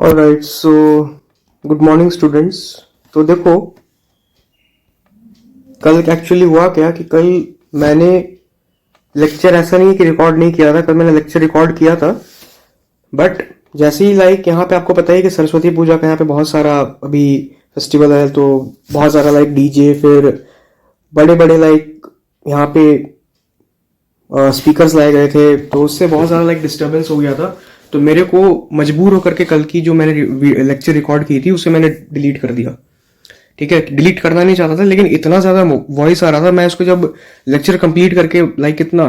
Alright so good morning students. तो देखो, कल एक्चुअली हुआ क्या कि कल मैंने लेक्चर ऐसा नहीं कि रिकॉर्ड नहीं किया था। कल मैंने लेक्चर रिकॉर्ड किया था, बट जैसे ही यहाँ पे आपको पता है कि सरस्वती पूजा का यहाँ पे बहुत सारा अभी फेस्टिवल है, तो बहुत सारा डीजे, फिर बड़े बड़े यहाँ पे स्पीकर्स लाए गए थे, तो उससे बहुत ज़्यादा डिस्टर्बेंस हो गया था। तो मेरे को मजबूर होकर के कल की जो मैंने लेक्चर रिकॉर्ड की थी उसे मैंने डिलीट कर दिया। ठीक है, डिलीट करना नहीं चाहता था, लेकिन इतना ज़्यादा वॉइस आ रहा था। मैं उसको जब लेक्चर कंप्लीट करके कितना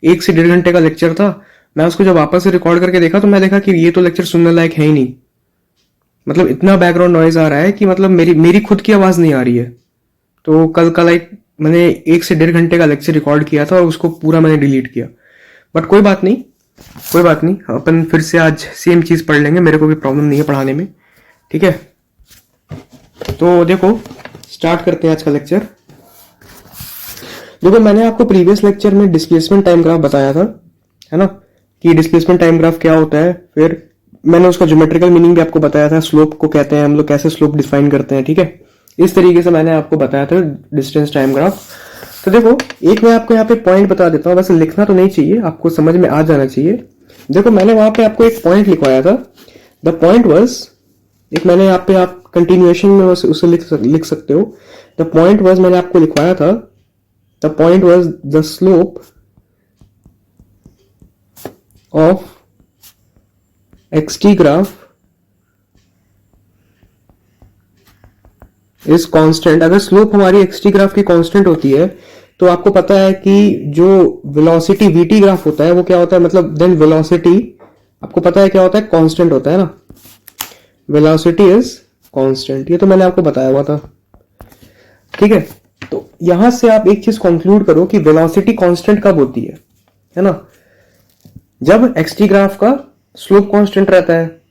1 से 1.5 घंटे का लेक्चर था, मैं उसको जब वापस से रिकॉर्ड करके देखा तो मैं देखा कि ये तो लेक्चर सुनने लायक है ही नहीं। मतलब इतना बैकग्राउंड नॉइज आ रहा है कि मतलब मेरी मेरी खुद की आवाज़ नहीं आ रही है। तो कल का मैंने 1 से 1.5 घंटे का लेक्चर रिकॉर्ड किया था और उसको पूरा मैंने डिलीट किया। बट कोई बात नहीं, कोई बात नहीं, अपन फिर से आज सेम चीज़ पढ़ लेंगे। मेरे को भी प्रॉब्लम नहीं है पढ़ाने में। ठीक है, तो देखो स्टार्ट करते हैं आज का लेक्चर। देखो, मैंने आपको प्रीवियस लेक्चर में डिस्प्लेसमेंट टाइम ग्राफ बताया था, है ना, कि डिस्प्लेसमेंट टाइम ग्राफ क्या होता है। फिर मैंने उसका ज्योमेट्रिकल मीनिंग भी आपको बताया था, स्लोप को कहते हैं हम लोग, कैसे स्लोप डिफाइन करते हैं। ठीक है, इस तरीके से मैंने आपको बताया था डिस्टेंस टाइम ग्राफ। तो देखो, एक मैं आपको यहाँ पे पॉइंट बता देता हूँ, वैसे लिखना तो नहीं चाहिए, आपको समझ में आ जाना चाहिए। देखो, मैंने वहां पे आपको एक पॉइंट लिखवाया था। द पॉइंट वॉज, एक मैंने यहाँ पे आप कंटिन्यूएशन में उसे लिख सकते हो। द पॉइंट वॉज, मैंने आपको लिखवाया था, the point was the slope of xt graph is constant. अगर स्लोप हमारी xt ग्राफ की कांस्टेंट होती है तो आपको पता है कि जो वेलोसिटी vt ग्राफ होता है वो क्या होता है, मतलब देन वेलोसिटी आपको पता है क्या होता है, कांस्टेंट होता है ना। वेलोसिटी इज कांस्टेंट, ये तो मैंने आपको बताया हुआ था। ठीक है, तो यहां से आप एक चीज कंक्लूड करो कि वेलोसिटी कांस्टेंट कब होती है ना, जब xt ग्राफ का स्लोप कांस्टेंट रहता है।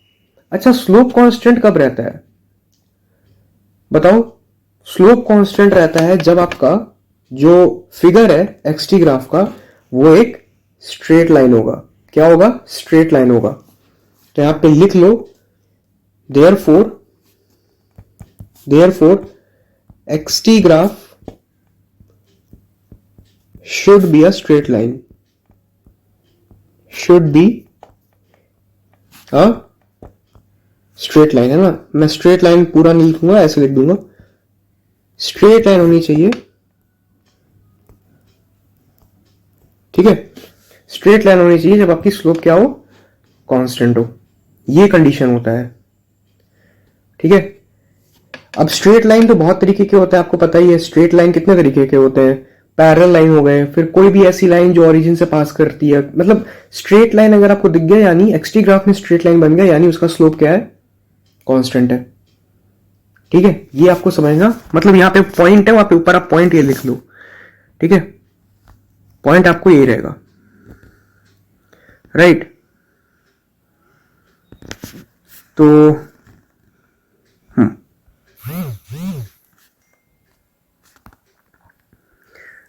अच्छा, स्लोप कांस्टेंट कब रहता है बताओ। स्लोप कांस्टेंट रहता है जब आपका जो फिगर है एक्सटी ग्राफ का वो एक स्ट्रेट लाइन होगा। क्या होगा? स्ट्रेट लाइन होगा। तो यहां पे लिख लो, therefore therefore x t graph should be a straight line, should be a straight line, है ना। मैं स्ट्रेट लाइन पूरा नहीं लिखूंगा, ऐसे लिख दूंगा, स्ट्रेट लाइन होनी चाहिए। ठीक है, स्ट्रेट लाइन होनी चाहिए जब आपकी स्लोप क्या हो, कांस्टेंट हो। ये कंडीशन होता है। ठीक है, अब स्ट्रेट लाइन तो बहुत तरीके के होते हैं, आपको पता ही है। स्ट्रेट लाइन कितने तरीके के होते हैं, पैरेलल लाइन हो गए, फिर कोई भी ऐसी लाइन जो ओरिजिन से पास करती है। मतलब स्ट्रेट लाइन अगर आपको दिख गया, यानी एक्सटी ग्राफ में स्ट्रेट लाइन बन गया, यानी उसका स्लोप क्या है, कांस्टेंट है। ठीक है, ये आपको समझना, मतलब यहाँ पे पॉइंट है, वहां पे ऊपर आप पॉइंट ये लिख लो। ठीक है, पॉइंट आपको ये रहेगा, राइट। तो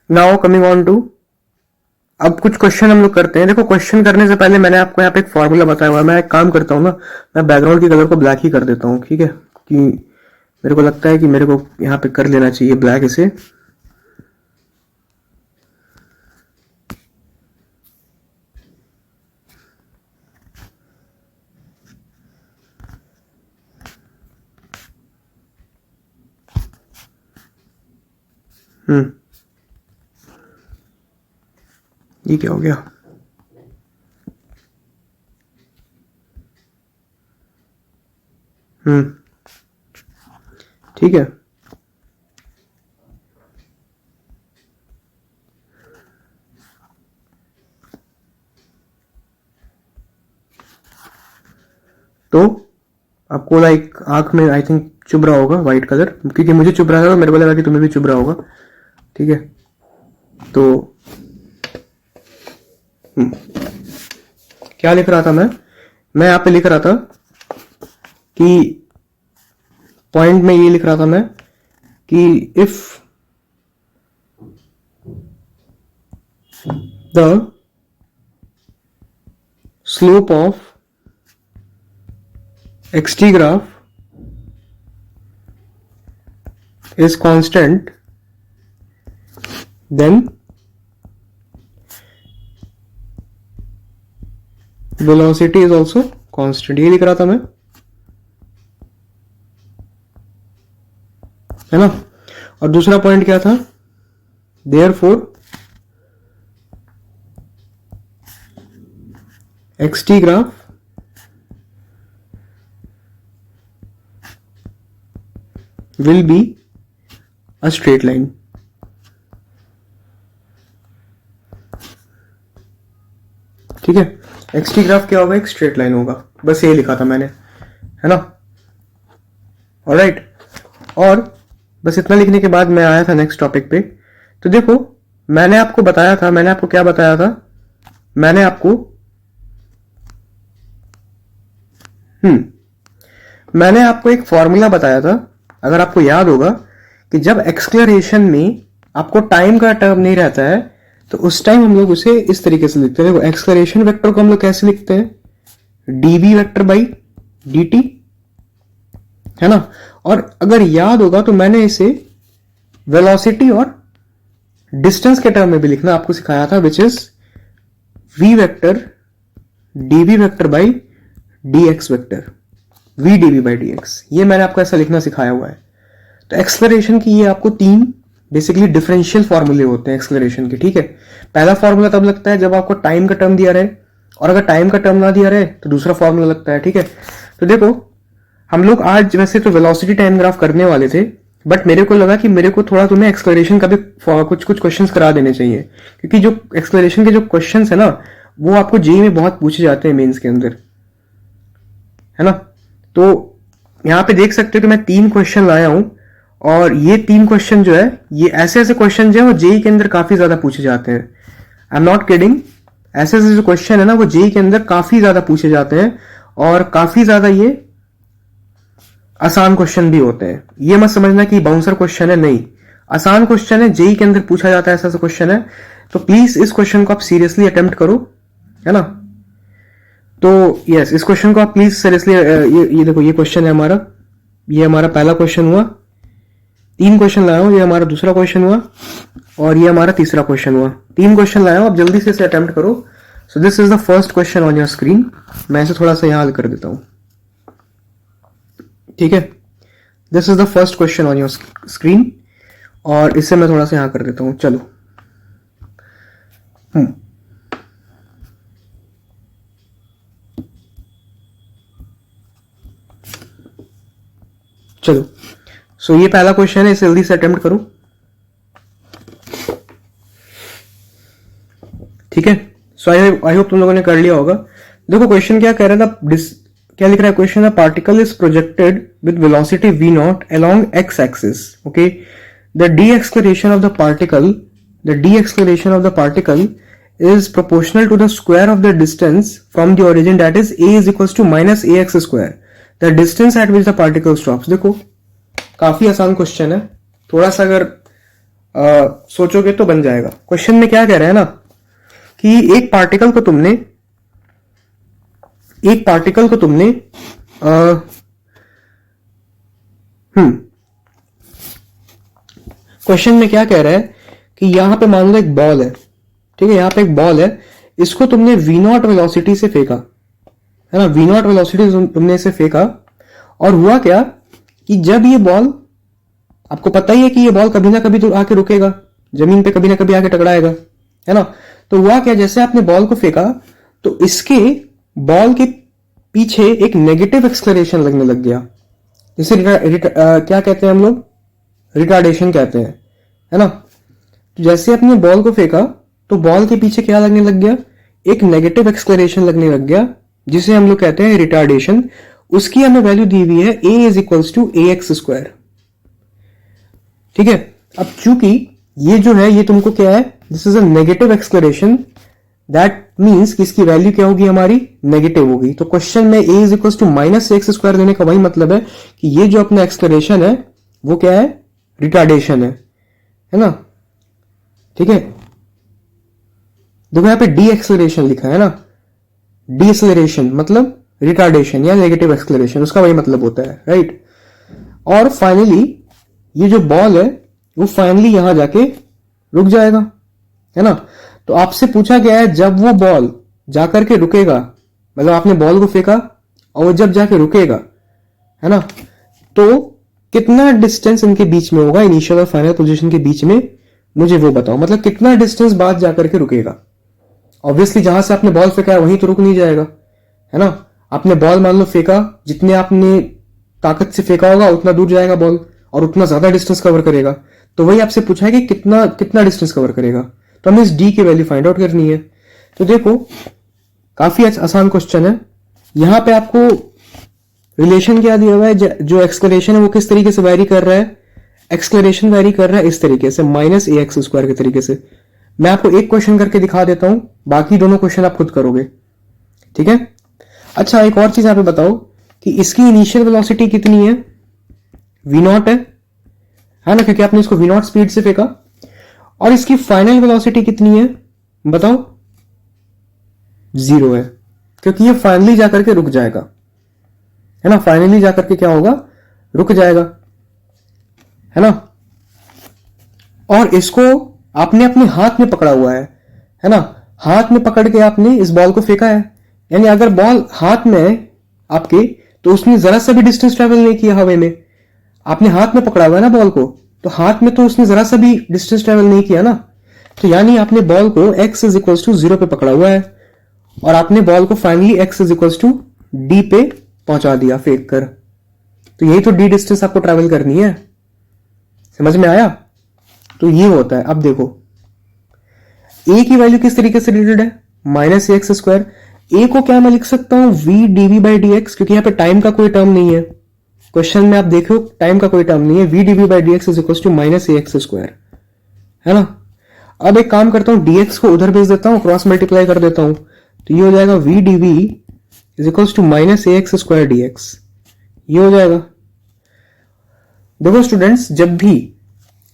नाउ कमिंग ऑन टू, अब कुछ क्वेश्चन हम लोग करते हैं। देखो, क्वेश्चन करने से पहले मैंने आपको यहाँ पे एक फॉर्मूला बताया हुआ है। मैं एक काम करता हूँ ना, मैं बैकग्राउंड की कलर को ब्लैक ही कर देता हूँ। ठीक है, कि मेरे को लगता है कि मेरे को यहाँ पे कर लेना चाहिए ब्लैक इसे। ये क्या हो गया? ठीक है, तो आपको आंख में आई थिंक चुभ रहा होगा व्हाइट कलर, क्योंकि मुझे चुभ रहा था, मेरे को लगा कि तुम्हें भी चुभ रहा होगा। ठीक है, तो क्या लिख रहा था मैं यहाँ पे लिख रहा था कि पॉइंट में ये लिख रहा था मैं कि if the slope of xt graph is constant, then velocity is also constant. ये लिख रहा था मैं, है ना। और दूसरा पॉइंट क्या था, therefore xt graph will be a straight line. ठीक है, xt ग्राफ क्या होगा, एक स्ट्रेट लाइन होगा, बस ये लिखा था मैंने, है ना। ऑलराइट, और बस इतना लिखने के बाद मैं आया था नेक्स्ट टॉपिक पे। तो देखो, मैंने आपको बताया था, मैंने आपको क्या बताया था, मैंने आपको एक फॉर्मूला बताया था, अगर आपको याद होगा, कि जब एक्सक्लरेशन में आपको टाइम का टर्म नहीं रहता है तो उस टाइम हम लोग उसे इस तरीके से लिखते हैं। देखो, एक्सक्लरेशन वेक्टर को हम लोग कैसे लिखते हैं, dv वेक्टर बाई dt, है ना। और अगर याद होगा तो मैंने इसे वेलोसिटी और डिस्टेंस के टर्म में भी लिखना आपको सिखाया था, which is v vector dv vector by dx vector, v dv by dx। ये मैंने आपको ऐसा लिखना सिखाया हुआ है। तो एक्सलरेशन की ये आपको तीन बेसिकली डिफरेंशियल फॉर्मूले होते हैं एक्सलरेशन के, ठीक है। पहला फॉर्मूला तब लगता है जब आपको टाइम का टर्म दिया रहे, और अगर टाइम का टर्म ना दिया रहे तो दूसरा फॉर्मूला लगता है, ठीक है। तो देखो, हम लोग आज वैसे तो वेलोसिटी टाइम ग्राफ करने वाले थे, बट मेरे को लगा कि मेरे को थोड़ा तुम्हें एक्सलरेशन का भी कुछ क्वेश्चंस करा देने चाहिए, क्योंकि जो एक्सलरेशन के जो क्वेश्चंस है ना, वो आपको जेईई में बहुत पूछे जाते हैं मेंस के अंदर, है ना। तो यहां पे देख सकते हो कि मैं 3 क्वेश्चन लाया हूं, और ये 3 क्वेश्चन जो है, ये ऐसे ऐसे क्वेश्चन जो है वो जेईई के अंदर काफी ज्यादा पूछे जाते हैं। आई एम नॉट किडिंग, ऐसे ऐसे जो क्वेश्चन है ना, वो जेईई के अंदर काफी ज्यादा पूछे जाते हैं, और काफी ज्यादा ये आसान क्वेश्चन भी होते हैं। ये मत समझना कि बाउंसर क्वेश्चन है, नहीं, आसान क्वेश्चन है, जेईई के अंदर पूछा जाता है, ऐसा ऐसा क्वेश्चन है। तो प्लीज इस क्वेश्चन को आप सीरियसली अटेम्प्ट करो, है ना। तो यस, इस क्वेश्चन को आप प्लीज सीरियसली, ये देखो, ये क्वेश्चन है हमारा, ये हमारा पहला क्वेश्चन हुआ, 3 क्वेश्चन लाया हूं, ये हमारा दूसरा क्वेश्चन हुआ, और ये हमारा तीसरा क्वेश्चन हुआ। 3 क्वेश्चन लाया हूं, आप जल्दी से इसे अटेम्प्ट करो। सो this is the first question on your screen. मैं इसे थोड़ा सा यहां हल कर देता हूं, ठीक है। This is the first question on your screen, और इसे मैं थोड़ा सा यहां कर देता हूं, चलो। चलो, सो ये पहला क्वेश्चन है, इसे जल्दी से अटेम्प्ट करो, ठीक है। सो आई होप तुम लोगों ने कर लिया होगा। देखो, क्वेश्चन क्या कह रहा था, क्या लिख रहा है question, particle is projected with velocity v naught along x axis, okay. The deceleration of the particle is proportional to the square of the distance from the origin, that is a is equals to minus ax square, the distance at which the particle stops। देखो, काफी आसान question है, थोड़ा सा अगर सोचोगे तो बन जाएगा। क्वेश्चन में क्या कह रहे हैं ना, कि एक पार्टिकल को तुमने क्वेश्चन में क्या कह रहा है कि यहां पे मान लो एक बॉल है, ठीक है, यहां पे एक बॉल है, इसको तुमने v नॉट वेलोसिटी से फेंका, है ना, v नॉट वेलोसिटी तुमने इसे फेंका, और हुआ क्या कि जब ये बॉल, आपको पता ही है कि ये बॉल कभी ना कभी तो आके रुकेगा, जमीन पे कभी ना कभी आके टकराएगा, है ना। तो हुआ क्या, जैसे आपने बॉल को फेंका तो इसके बॉल के पीछे एक नेगेटिव एक्सलरेशन लगने लग गया, जिसे क्या कहते हैं हम लोग, रिटार्डेशन कहते हैं, है ना। तो जैसे आपने बॉल को फेंका तो बॉल के पीछे क्या लगने लग गया, एक नेगेटिव एक्सलरेशन लगने लग गया, जिसे हम लोग कहते हैं रिटार्डेशन। उसकी हमें वैल्यू दी हुई है a is equals to a x square, ठीक है। अब चूंकि ये जो है, ये तुमको क्या है, this is a negative acceleration, that means कि इसकी वैल्यू क्या होगी, हमारी नेगेटिव होगी। तो क्वेश्चन में a is equals to minus x square देने का वही मतलब है कि ये जो अपना एक्सलरेशन है वो क्या है, रिटार्डेशन है ना, ठीक है। देखो, यहां पे डी एक्सलरेशन लिखा है ना, डी एक्सलरेशन मतलब रिटार्डेशन या नेगेटिव एक्सलेरेशन, उसका वही मतलब होता है, राइट। और फाइनली ये जो बॉल है वो फाइनली यहां जाके रुक जाएगा, है ना। तो आपसे पूछा गया है जब वो बॉल जाकर के रुकेगा, मतलब आपने बॉल को फेंका और वो जब जाके रुकेगा, है ना, तो कितना डिस्टेंस इनके बीच में होगा, इनिशियल और फाइनल पोजीशन के बीच में, मुझे वो बताओ। मतलब कितना डिस्टेंस बाद जाकर के रुकेगा। ऑब्वियसली जहां से आपने बॉल फेंका है वहीं तो रुक नहीं जाएगा, है ना। आपने बॉल मान लो फेंका, जितने आपने ताकत से फेंका होगा उतना दूर जाएगा बॉल और उतना ज्यादा डिस्टेंस कवर करेगा। तो वही आपसे पूछा है कि कितना कितना डिस्टेंस कवर करेगा, तो हमें इस डी की वैल्यू फाइंड आउट करनी है। तो देखो काफी आसान क्वेश्चन है। यहां पे आपको रिलेशन क्या दिया हुआ है, जो एक्सक्लेरेशन है वो किस तरीके से वैरी कर रहा है, एक्सक्लेरेशन वैरी कर रहा है इस तरीके से, -ax² के तरीके से। मैं आपको एक क्वेश्चन करके दिखा देता हूं, बाकी दोनों क्वेश्चन आप खुद करोगे, ठीक है। अच्छा एक और चीज यहां पे बताओ कि इसकी इनिशियल वेलोसिटी कितनी है, v0 है ना, क्योंकि आपने इसको v0 स्पीड से फेंका। और इसकी फाइनल वेलोसिटी कितनी है बताओ, 0 है, क्योंकि ये फाइनली जाकर के रुक जाएगा, है ना। फाइनली जाकर के क्या होगा, रुक जाएगा, है ना। और इसको आपने अपने हाथ में पकड़ा हुआ है ना। हाथ में पकड़ के आपने इस बॉल को फेंका है, यानी अगर बॉल हाथ में है आपके तो उसने जरा सा भी डिस्टेंस ट्रेवल नहीं किया हवा में। आपने हाथ में पकड़ा हुआ है ना बॉल को, तो हाथ में तो उसने जरा सा भी डिस्टेंस ट्रेवल नहीं किया ना। तो यानी आपने बॉल को x = 0 पे पकड़ा हुआ है और आपने बॉल को फाइनली x = d पे पहुंचा दिया फेंक कर। तो यही तो d डिस्टेंस आपको ट्रेवल करनी है, समझ में आया। तो ये होता है। अब देखो a की वैल्यू किस तरीके से रिलेटेड है, -ax²। a को क्या मैं लिख सकता हूं, v dv/dx, क्योंकि यहां पे टाइम का कोई टर्म नहीं है क्वेश्चन में, आप देखो टाइम का कोई टर्म नहीं है। v dv/dx = -ax², है ना। अब एक काम करता हूं, dx को उधर भेज देता हूं, क्रॉस मल्टीप्लाई कर देता हूं, तो ये हो जाएगा v dv = -ax² dx, ये हो जाएगा। देखो स्टूडेंट्स, जब भी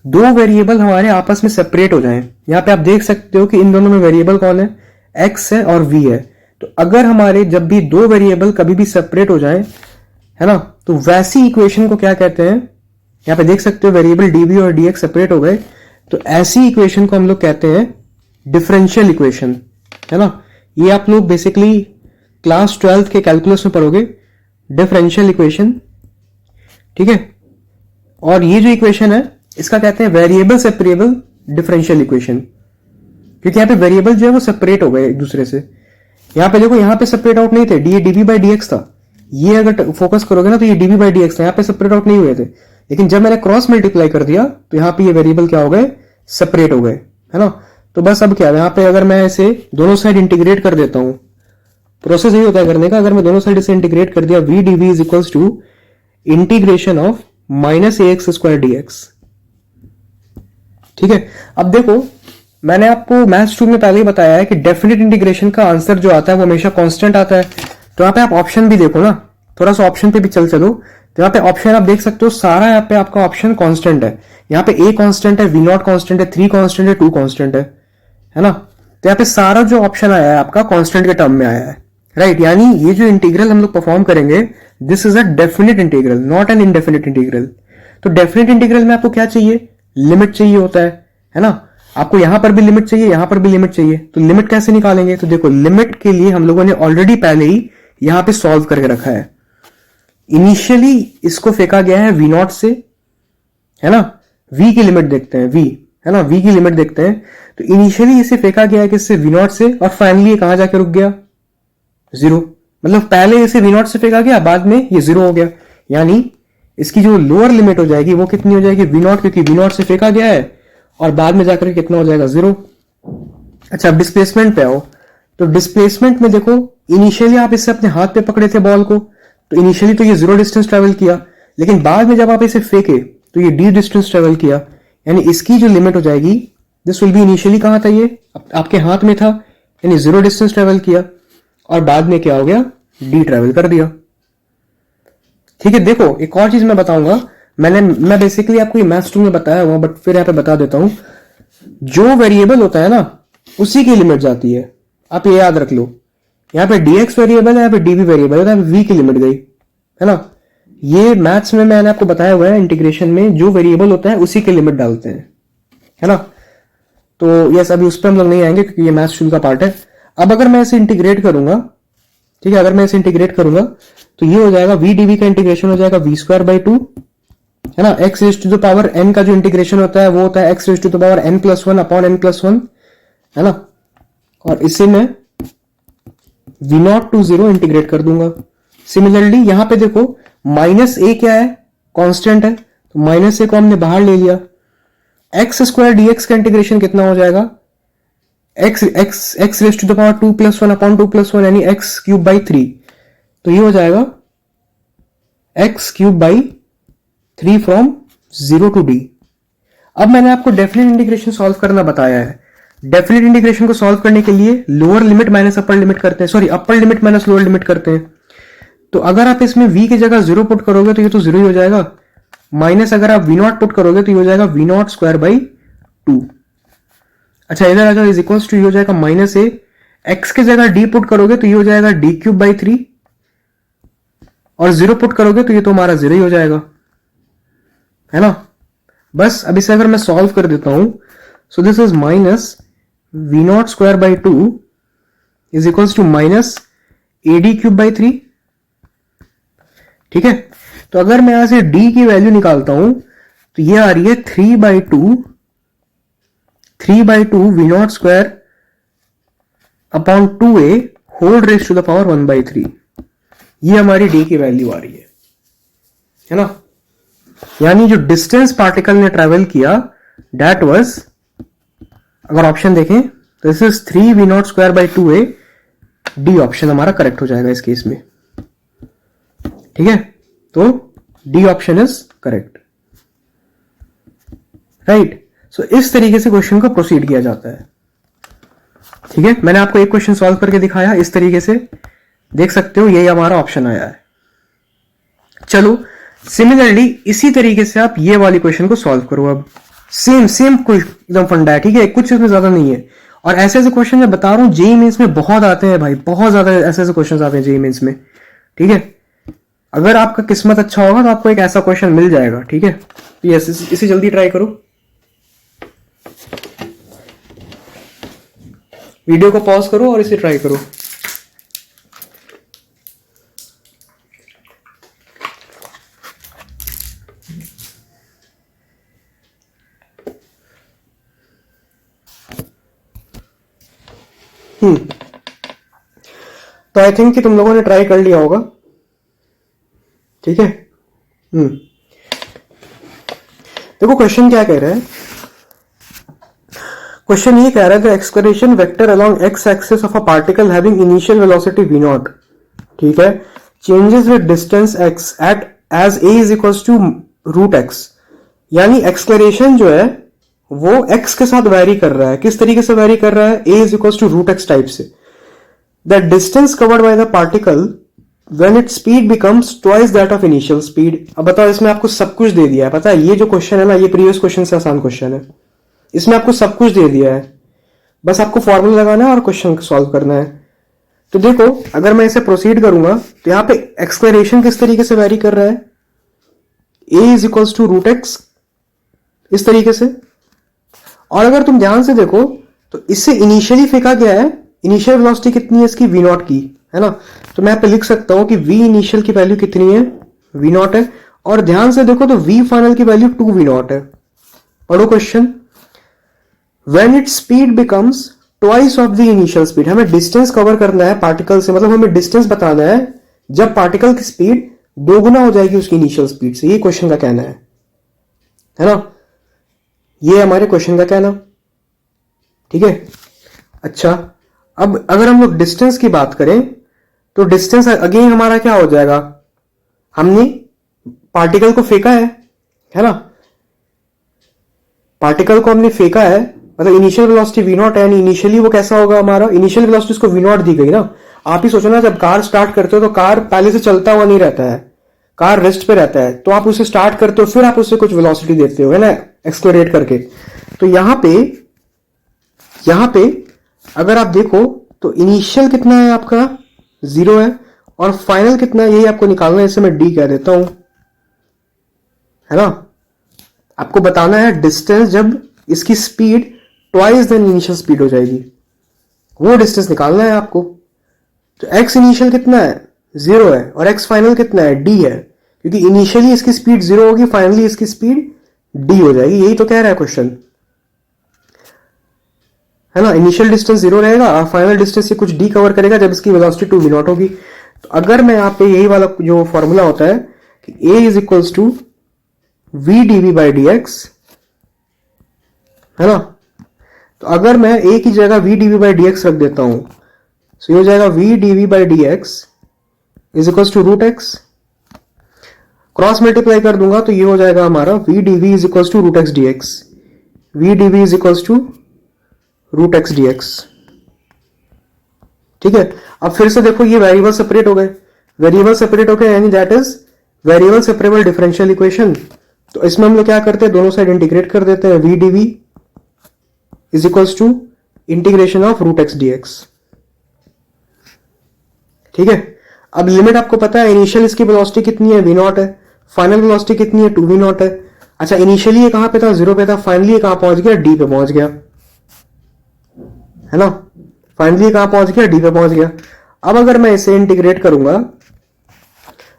दो वेरिएबल हमारे आपस में सेपरेट हो जाएं, यहां पे आप देख सकते हो कि इन दोनों में वेरिएबल कौन है, x है और v है। तो अगर हमारे जब भी दो वेरिएबल कभी भी सेपरेट हो जाएं, है ना, तो वैसी इक्वेशन को क्या कहते हैं, यहां पे देख सकते हो वेरिएबल dv और dx सेपरेट हो गए, तो ऐसी इक्वेशन को हम लोग कहते हैं डिफरेंशियल इक्वेशन, है ना। ये आप लोग बेसिकली क्लास 12th के कैलकुलस में पढ़ोगे, डिफरेंशियल इक्वेशन, ठीक है। और ये जो इक्वेशन है इसका कहते हैं वेरिएबल सेपरेबल डिफरेंशियल इक्वेशन, क्योंकि यहां पे वेरिएबल जो है वो सेपरेट हो गए एक दूसरे से। यहां पे देखो, यहां पे सेपरेट आउट नहीं थे, ये dv/dx था, ये अगर फोकस करोगे ना तो ये dv/dx था, यहां पे सेपरेट आउट नहीं हुए थे। लेकिन जब मैंने क्रॉस मल्टीप्लाई कर दिया तो यहां पे ये वेरिएबल क्या हो गए, सेपरेट हो गए, है ना। तो बस अब क्या है, यहां पे अगर मैं इसे दोनों साइड इंटीग्रेट कर देता हूं, प्रोसेस यही होता है करने का। अगर मैं दोनों साइड इसे इंटीग्रेट कर दिया, v dv = integration of -ax² dx, ठीक है। अब देखो मैंने आपको मैथ्स 2 में पहले ही बताया है कि डेफिनेट इंटीग्रेशन का आंसर जो आता है वो हमेशा कांस्टेंट आता है। तो यहाँ पे आप ऑप्शन भी देखो ना, थोड़ा सा ऑप्शन पे भी चलो। तो यहाँ पे ऑप्शन आप देख सकते हो, सारा यहाँ पे आपका ऑप्शन कांस्टेंट है। यहाँ पे a कांस्टेंट है, v0 कांस्टेंट है, 3 कांस्टेंट है, 2 कांस्टेंट है ना। तो यहाँ पे सारा जो ऑप्शन आया है आपका कांस्टेंट के टर्म में आया है, राइट। यानी ये जो इंटीग्रल हम लोग परफॉर्म करेंगे, this is a definite integral, not an indefinite integral. तो डेफिनेट इंटीग्रल में आपको क्या चाहिए, लिमिट चाहिए होता है ना। आपको यहां पर भी लिमिट चाहिए, यहां पर भी लिमिट चाहिए। तो लिमिट कैसे निकालेंगे, तो देखो लिमिट के लिए हम लोगों ने ऑलरेडी पहले ही यहां पे सॉल्व करके रखा है। इनिशियली इसको फेंका गया है v0 से, है ना। v की लिमिट देखते हैं, v, है ना, v की लिमिट देखते हैं। तो इनिशियली इसे फेंका गया है किससे, v0 से, और फाइनली ये कहां जाके रुक गया, 0। मतलब पहले इसे v0 से फेंका गया, बाद में ये 0 हो गया। यानी इसकी जो लोअर लिमिट हो जाएगी वो कितनी हो जाएगी, v0, क्योंकि v0 से फेंका गया है और बाद में जाकर कितना हो जाएगा, 0। अच्छा, डिस्प्लेसमेंट पे आओ। तो डिस्प्लेसमेंट में देखो, इनिशियली आप इससे अपने हाथ पे पकड़े थे बॉल को, तो इनिशियली तो ये 0 डिस्टेंस ट्रेवल किया, लेकिन बाद में जब आप इसे फेंके तो ये d डिस्टेंस ट्रेवल किया। यानी इसकी जो लिमिट हो जाएगी, दिस विल बी, इनिशियली कहां था, ये आपके हाथ में था, यानी 0 डिस्टेंस ट्रेवल किया और बाद में क्या हो गया, d ट्रेवल कर दिया, ठीक है। देखो एक और चीज मैं बताऊंगा, मैं बेसिकली आपको ये मैथ्स 2 में बताया हुआ, बट फिर यहां पे बता देता हूं। जो वेरिएबल होता है ना, उसी की लिमिट जाती है, आप ये याद रख लो। यहाँ पे dx वेरिएबल है, यहाँ पे dv वेरिएबल है, यहाँ पे v की लिमिट गई, है ना। ये मैथ्स में मैंने आपको बताया हुआ है, इंटीग्रेशन में जो वेरिएबल होता है उसी की लिमिट डालते हैं, है ना। तो यस, अभी उस पर हम लोग नहीं आएंगे क्योंकि ये मैथ्स शुरू का पार्ट है। अब अगर मैं इसे इंटीग्रेट करूंगा, ठीक है, अगर मैं इसे इंटीग्रेट करूंगा तो ये हो जाएगा v dv का इंटीग्रेशन हो जाएगा v स्क्वायर बाई 2, है ना। x raise to the power n का जो इंटीग्रेशन होता है वो होता है x raise to the power n plus 1 upon n plus 1, है ना। और इसे मैं v नॉट टू 0 इंटीग्रेट कर दूंगा। सिमिलरली यहां पे देखो माइनस ए क्या है, कांस्टेंट है, तो माइनस ए को हमने बाहर ले लिया। एक्स स्क्वायर dx का इंटीग्रेशन कितना हो जाएगा, x raise to the power 2 plus 1 upon 2 plus 1 यानी x क्यूब बाई 3, तो ये हो जाएगा x cube by 3 from 0 to d। अब मैंने आपको डेफिनेट इंटीग्रेशन सॉल्व करना बताया है। डेफिनेट इंटीग्रेशन को सॉल्व करने के लिए lower limit minus upper limit करते हैं, sorry upper limit minus lower limit करते हैं। तो अगर आप इसमें v की जगह 0 पुट करोगे तो ये तो 0 ही हो जाएगा, माइनस अगर आप v नॉट पुट करोगे तो ये हो जाएगा v नॉट स्क्वायर बाई 2। अच्छा इधर आ जाओ, इज इक्वल्स टू ये हो जाएगा माइनस ए, एक्स की जगह d पुट करोगे तो ये हो जाएगा d क्यूब बाई 3, और 0 पुट करोगे तो ये तो हमारा 0 ही हो जाएगा, है ना। बस अब इसे अगर मैं सॉल्व कर देता हूं, so this is minus v not square by 2 is equals to minus a d cube by 3, ठीक है। तो अगर मैं यहां से d की वैल्यू निकालता हूं तो ये आ रही है 3/2 v not square upon 2a whole raise to the power 1/3, ये हमारी d की वैल्यू आ रही है ना। यानी जो डिस्टेंस पार्टिकल ने ट्रेवल किया दैट वाज, अगर ऑप्शन देखें तो this is 3 v not square by 2a, D option हमारा करेक्ट हो जाएगा इस केस में, ठीक है। तो D option is correct, right. So इस तरीके से क्वेश्चन को प्रोसीड किया जाता है, ठीक है। मैंने आपको एक क्वेश्चन सॉल्व करके दिखाया, इस तरीके से देख सकते हो, यही हमारा ऑप्शन आया है। चलो सिमिलरली इसी तरीके से आप ये वाली क्वेश्चन को सॉल्व करो। अब सेम कोई एकदम फंडा है, ठीक है, कुछ इसमें ज्यादा नहीं है। और ऐसे ऐसे क्वेश्चन मैं बता रहा हूं जेईई मेंस में बहुत आते हैं भाई, बहुत ज्यादा ऐसे ऐसे क्वेश्चन आते हैं जेईई मेंस में, ठीक है। अगर आपका किस्मत अच्छा होगा तो आपको एक ऐसा क्वेश्चन मिल जाएगा, ठीक है। यस, इसे जल्दी ट्राई करो, वीडियो को पॉज करो और इसे ट्राई करो। तो आई थिंक कि तुम लोगों ने ट्राई कर लिया होगा, ठीक है। देखो क्वेश्चन क्या कह रहा है, क्वेश्चन ये कह रहा है the acceleration vector along x axis of a particle having initial velocity v naught, ठीक है, changes with distance x at as a is equals to root x। यानी एक्सक्लेरेशन जो है वो x के साथ वेरी कर रहा है। किस तरीके से वेरी कर रहा है, a is equals to root x type से। The distance covered by the particle when it speed becomes twice that of initial speed. अब बताओ, इसमें आपको सब कुछ दे दिया है, पता है ये जो क्वेश्चन है ना, ये प्रीवियस क्वेश्चन से आसान क्वेश्चन है, इसमें आपको सब कुछ दे दिया है, बस आपको फॉर्मूला लगाना है और क्वेश्चन सॉल्व करना है। तो देखो अगर मैं इसे प्रोसीड करूंगा तो यहां पे एक्सक्लेरेशन किस तरीके से वेरी कर रहा है, a is equals to root x, इस तरीके से। और अगर तुम ध्यान से देखो तो इससे इनिशियली फेंका गया है, इनिशियल वेलोसिटी कितनी है इसकी, v नॉट की, है ना। तो मैं यहां पे लिख सकता हूं कि v इनिशियल की वैल्यू कितनी है, v नॉट है। और ध्यान से देखो तो v फाइनल की वैल्यू 2 v नॉट है। पढ़ो question, when its speed becomes twice of the initial speed, हमें डिस्टेंस कवर करना है पार्टिकल से, मतलब हमें डिस्टेंस बताना है जब पार्टिकल की स्पीड दोगुना हो जाएगी उसकी इनिशियल स्पीड से। ये क्वेश्चन का कहना है ना, ये हमारे क्वेश्चन का कहना, ठीक है। अच्छा अब अगर हम लोग डिस्टेंस की बात करें तो डिस्टेंस अगेन हमारा क्या हो जाएगा, हमने पार्टिकल को फेंका है ना, पार्टिकल को हमने फेंका है, मतलब इनिशियल वेलोसिटी v नॉट है, यानी इनिशियली वो कैसा होगा हमारा, इनिशियल वेलोसिटी उसको v नॉट दी गई ना। आप ही सोचो ना, जब कार स्टार्ट करते हो तो कार पहले से चलता हुआ नहीं रहता है, कार रेस्ट पे रहता है, तो आप उसे स्टार्ट करते हो फिर आप उसे कुछ वेलोसिटी देते हो, है ना, एक्सप्लोरेट करके। तो यहां पे अगर आप देखो तो इनिशियल कितना है आपका 0 है, और फाइनल कितना है यही आपको निकालना है, इसे मैं d कह देता हूं, है ना। आपको बताना है डिस्टेंस जब इसकी speed twice than initial speed हो जाएगी, वो डिस्टेंस निकालना है आपको। तो x इनिशियल कितना है 0 है, और x फाइनल कितना है d है, क्योंकि इनिशियली इसकी स्पीड 0 होगी, फाइनली इसकी स्पीड d हो जाएगी, यही तो कह रहा है क्वेश्चन, है ना। इनिशियल डिस्टेंस 0 रहेगा और फाइनल डिस्टेंस से कुछ d कवर करेगा जब इसकी वेलोसिटी 2v0 होगी। तो अगर मैं यहाँ पे यही वाला जो फॉर्मूला होता है कि a is equals to v dv by dx, है ना। तो अगर मैं a की जगह v dv बाई dx रख देता हूं, तो ये हो जाएगा v dv by dx is equals to root x, cross multiply कर दूंगा तो ये हो जाएगा हमारा v dv is equals to root x d x, v dv is equals to root x d x. ठीक है, अब फिर से देखो ये वेरिएबल सेपरेट हो गए, वेरिएबल सेपरेट हो गए यानी that is variable separable differential equation. तो इसमें हम लोग क्या करते हैं, दोनों साइड इंटीग्रेट कर देते हैं, v dv is equals to integration of root x d x. ठीक है, अब लिमिट आपको पता है, इनिशियल इसकी वेलोसिटी कितनी है v0 है, फाइनल वेलोसिटी कितनी है 2v0 है। अच्छा, इनिशियली ये कहां पे था 0 पे था, फाइनली ये कहां पहुंच गया d पे पहुंच गया, है ना। फाइनली ये कहां पहुंच गया d पे पहुंच गया। अब अगर मैं इसे इंटीग्रेट करूंगा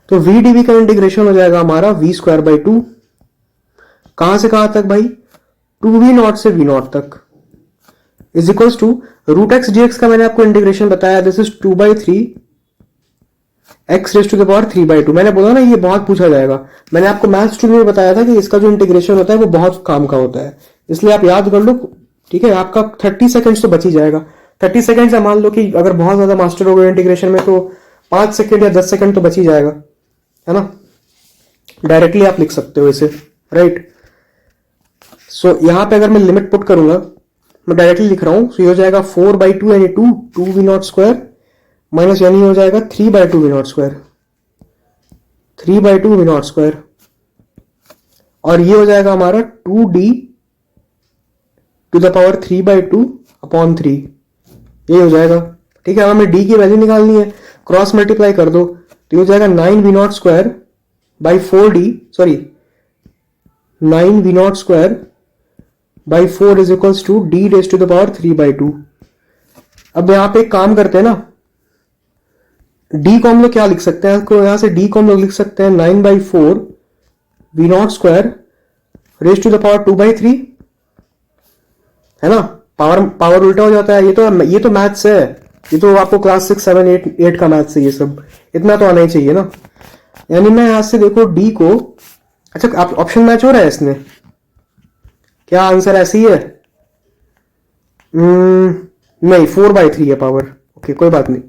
तो v dv का इंटीग्रेशन हो जाएगा हमारा v स्क्वायर बाई 2, कहां से कहां तक भाई, 2v0 से v0 तक, is equals to root x d x का मैंने आपको इंटीग्रेशन बताया, this is 2/3 x raise to the power 3/2। मैंने बोला ना ये बहुत पूछा जाएगा, मैंने आपको मैथ्स स्टूडियो में बताया था कि इसका जो इंटीग्रेशन होता है वो बहुत काम का होता है, इसलिए आप याद कर लो। ठीक है, आपका 30 सेकंड्स तो बच ही जाएगा। 30 सेकंड से मान लो कि अगर बहुत ज्यादा मास्टर हो गए इंटीग्रेशन में तो 5 सेकंड या 10 सेकंड तो बच ही जाएगा, है ना। डायरेक्टली आप लिख सकते हो इसे, राइट। सो यहां पे अगर मैं लिमिट पुट करूंगा, मैं डायरेक्टली लिख रहा हूं, सो ये हो जाएगा 4/2 यानी 2v0 स्क्वायर माइनस यानी हो जाएगा 3/2 v0 स्क्वायर, 3/2 v0 स्क्वायर, और ये हो जाएगा हमारा 2d to the power 3/2 upon 3, ये हो जाएगा। ठीक है, अब हमें d की वैल्यू निकालनी है, क्रॉस मल्टीप्लाई कर दो तो ये हो जाएगा 9v0 square by 4d, sorry 9v0 square by 4 is equals to d raise to the power 3/2। अब यहां पे एक काम करते हैं ना, d को हम लोग क्या लिख सकते हैं, यहां से d को हम लोग लिख सकते हैं 9/4 v0 square raise to the power 2/3, है ना। पावर उल्टा हो जाता है, ये तो मैथ्स है, ये तो आपको क्लास 6, 7, 8 का मैथ्स है, ये सब इतना तो आना ही चाहिए ना। यानी मैं यहां से देखो d को, अच्छा ऑप्शन मैच हो रहा है इसमें, क्या आंसर ऐसे ही है, नहीं 4/3 है पावर, ओके कोई बात नहीं,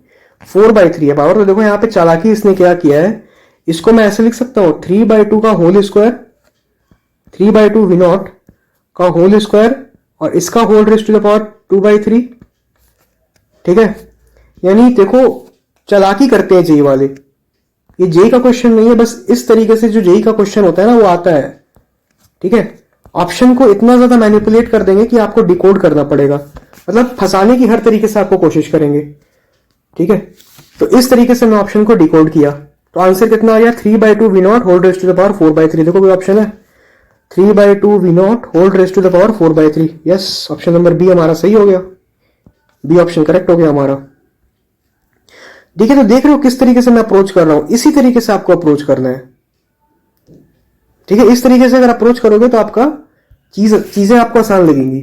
4/3 है पावर। तो देखो यहाँ पे चालाकी इसने क्या किया है, इसको मैं ऐसे लिख सकता हूं 3/2 का होल स्क्वायर, 3/2 v0 का होल स्क्वायर और इसका whole raise to the power 2/3। ठीक है, यानी देखो चालाकी करते हैं जेई वाले, ये जेई का क्वेश्चन नहीं है, बस इस तरीके से जो जेई का क्वेश्चन होता है ना वो आता है। ठीक है, ऑप्शन को इतना ज्यादा मैनिपुलेट कर देंगे कि आपको डिकोड करना पड़ेगा, मतलब फंसाने की हर तरीके से आपको कोशिश करेंगे। ठीक है, तो इस तरीके से मैं ऑप्शन को डिकोड किया, तो आंसर कितना आ गया 3/2 v0 whole raise to the power 4/3। देखो कोई ऑप्शन है 3/2 v0 whole raise to the power 4/3, yes option number B हमारा सही हो गया, बी ऑप्शन करेक्ट हो गया हमारा। ठीक है, तो देख रहे हो किस तरीके से मैं अप्रोच कर रहा हूं, इसी तरीके से आपको अप्रोच करना है। ठीक है, इस तरीके से अगर अप्रोच करोगे तो आपका चीजें आपको आसान लगेंगी।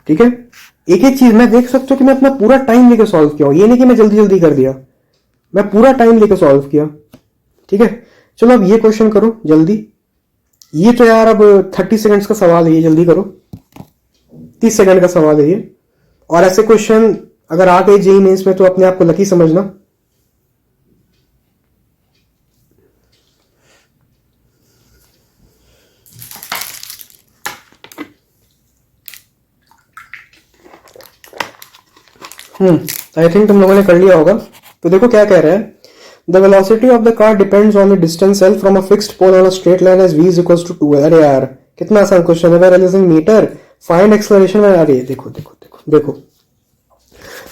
ठीक है, एक एक चीज मैं देख सकता हूं कि मैं अपना पूरा टाइम लेके सॉल्व किया हूं, ये नहीं कि मैं जल्दी जल्दी कर दिया, मैं पूरा टाइम लेके सॉल्व किया। ठीक है, चलो अब ये क्वेश्चन करो जल्दी, ये तो यार अब 30 सेकंड्स का सवाल है, ये जल्दी करो, 30 सेकंड का सवाल है ये। और ऐसे क्वेश्चन अगर आ गए जेईई मेंस में तो अपने आप को लकी समझना। आई थिंक तुम लोगों ने कर लिया होगा। तो देखो क्या कह रहा है, the velocity of the car depends on the distance L from a fixed pole on a straight line as v is equals to 2। अरे यार कितना आसान क्वेश्चन है, यूजिंग मीटर फाइंड एक्सेलरेशन। अरे देखो देखो देखो देखो,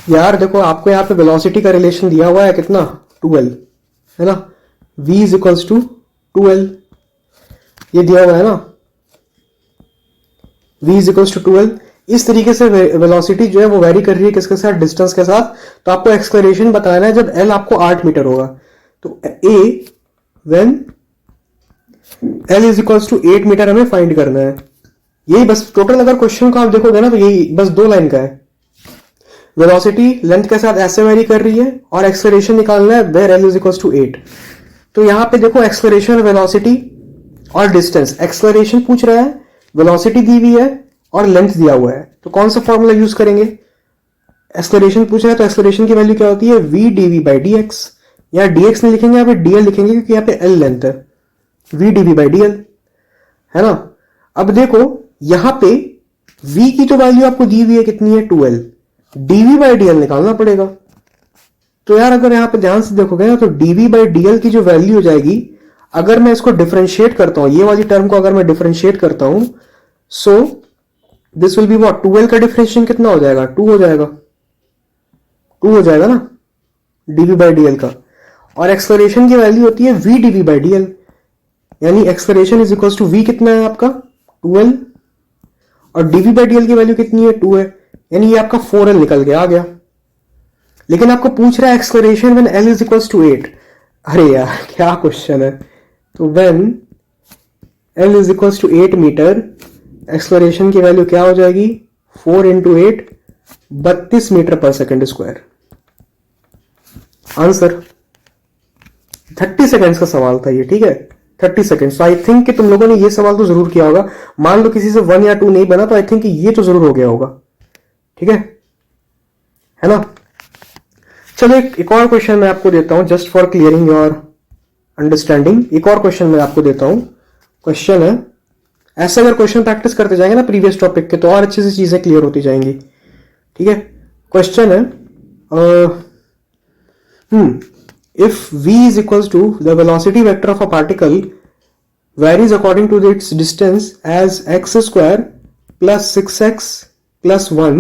यार देखो आपको यहाँ पे वेलोसिटी का रिलेशन दिया हुआ है कितना, 2l, है ना। v is equals to 2l, ये दिया हुआ है ना, v is equals to 2l। इस तरीके से वेलोसिटी जो है वो वेरी कर रही है किसके साथ, डिस्टेंस के साथ। तो आपको एक्सलेरेशन बताना है जब l आपको 8 मीटर होगा। तो a when l is equals to 8 metre हमें फाइंड करना है। यही बस टोटल, अगर क्वेश्चन को आप देखोगे ना तो यही बस 2 लाइन का है। वेलोसिटी लेंथ के साथ ऐसे वेरी कर रही है और एक्सलेरेशन निकालना है where l is equals to 8। तो यहां पे देखो एक्सलेरेशन, वेलोसिटी और डिस्टेंस, एक्सलेरेशन पूछ रहा है, वेलोसिटी दी हुई है और लेंथ दिया हुआ है। तो कौन सा फॉर्मूला यूज करेंगे, एक्सलेरेशन पूछ रहा है तो एक्सलेरेशन की वैल्यू क्या होती है, v dv by dx। या dx नहीं लिखेंगे, यहाँ पे dl लिखेंगे क्योंकि यहाँ पे l लेंथ है, v dv by dl, है ना। अब देखो यहां पे v की तो वैल्यू आपको दी हुई है कितनी है, 2l, dv by dl निकालना पड़ेगा। तो यार अगर यहां पे ध्यान से देखोगे ना तो dv by dl की जो वैल्यू हो जाएगी, अगर मैं इसको डिफरेंशिएट करता हूं, ये वाली टर्म को अगर मैं डिफरेंशिएट करता हूं, so this will be what, 2l का डिफरेंशिएशन कितना हो जाएगा, 2 हो जाएगा, 2 हो जाएगा ना dv by dl का। और एक्सलेरेशन की वैल्यू होती है v dv by dl, यानी acceleration is equal to v कितना है आपका, 2l, और dv by dl की वैल्यू कितनी है, 2 है, यानी ये आपका 4l निकल गया, आ गया। लेकिन आपको पूछ रहा है acceleration when l is equal to 8। अरे यार क्या क्वेश्चन है। तो when l is equal to 8 metre, acceleration की वैल्यू क्या हो जाएगी, 4 इंटू 8, 32 मीटर पर सेकेंड स्क्वायर। आंसर 30 सेकेंड्स का सवाल था ये, ठीक है, 30 सेकेंड्स। आई थिंक कि तुम लोगों ने ये सवाल तो जरूर किया होगा। मान लो किसी से 1 या 2 नहीं बना तो आई थिंक ये तो जरूर हो गया होगा, ठीक है ना। चलो एक और क्वेश्चन मैं आपको देता हूं just for clearing your understanding. एक और क्वेश्चन मैं आपको देता हूं। क्वेश्चन है, ऐसे अगर क्वेश्चन प्रैक्टिस करते जाएंगे ना प्रीवियस टॉपिक के तो और अच्छे से चीजें क्लियर होती जाएंगी, ठीक है। क्वेश्चन है, if v is equals to the velocity vector of a particle varies according to its distance as x square plus 6x plus 1,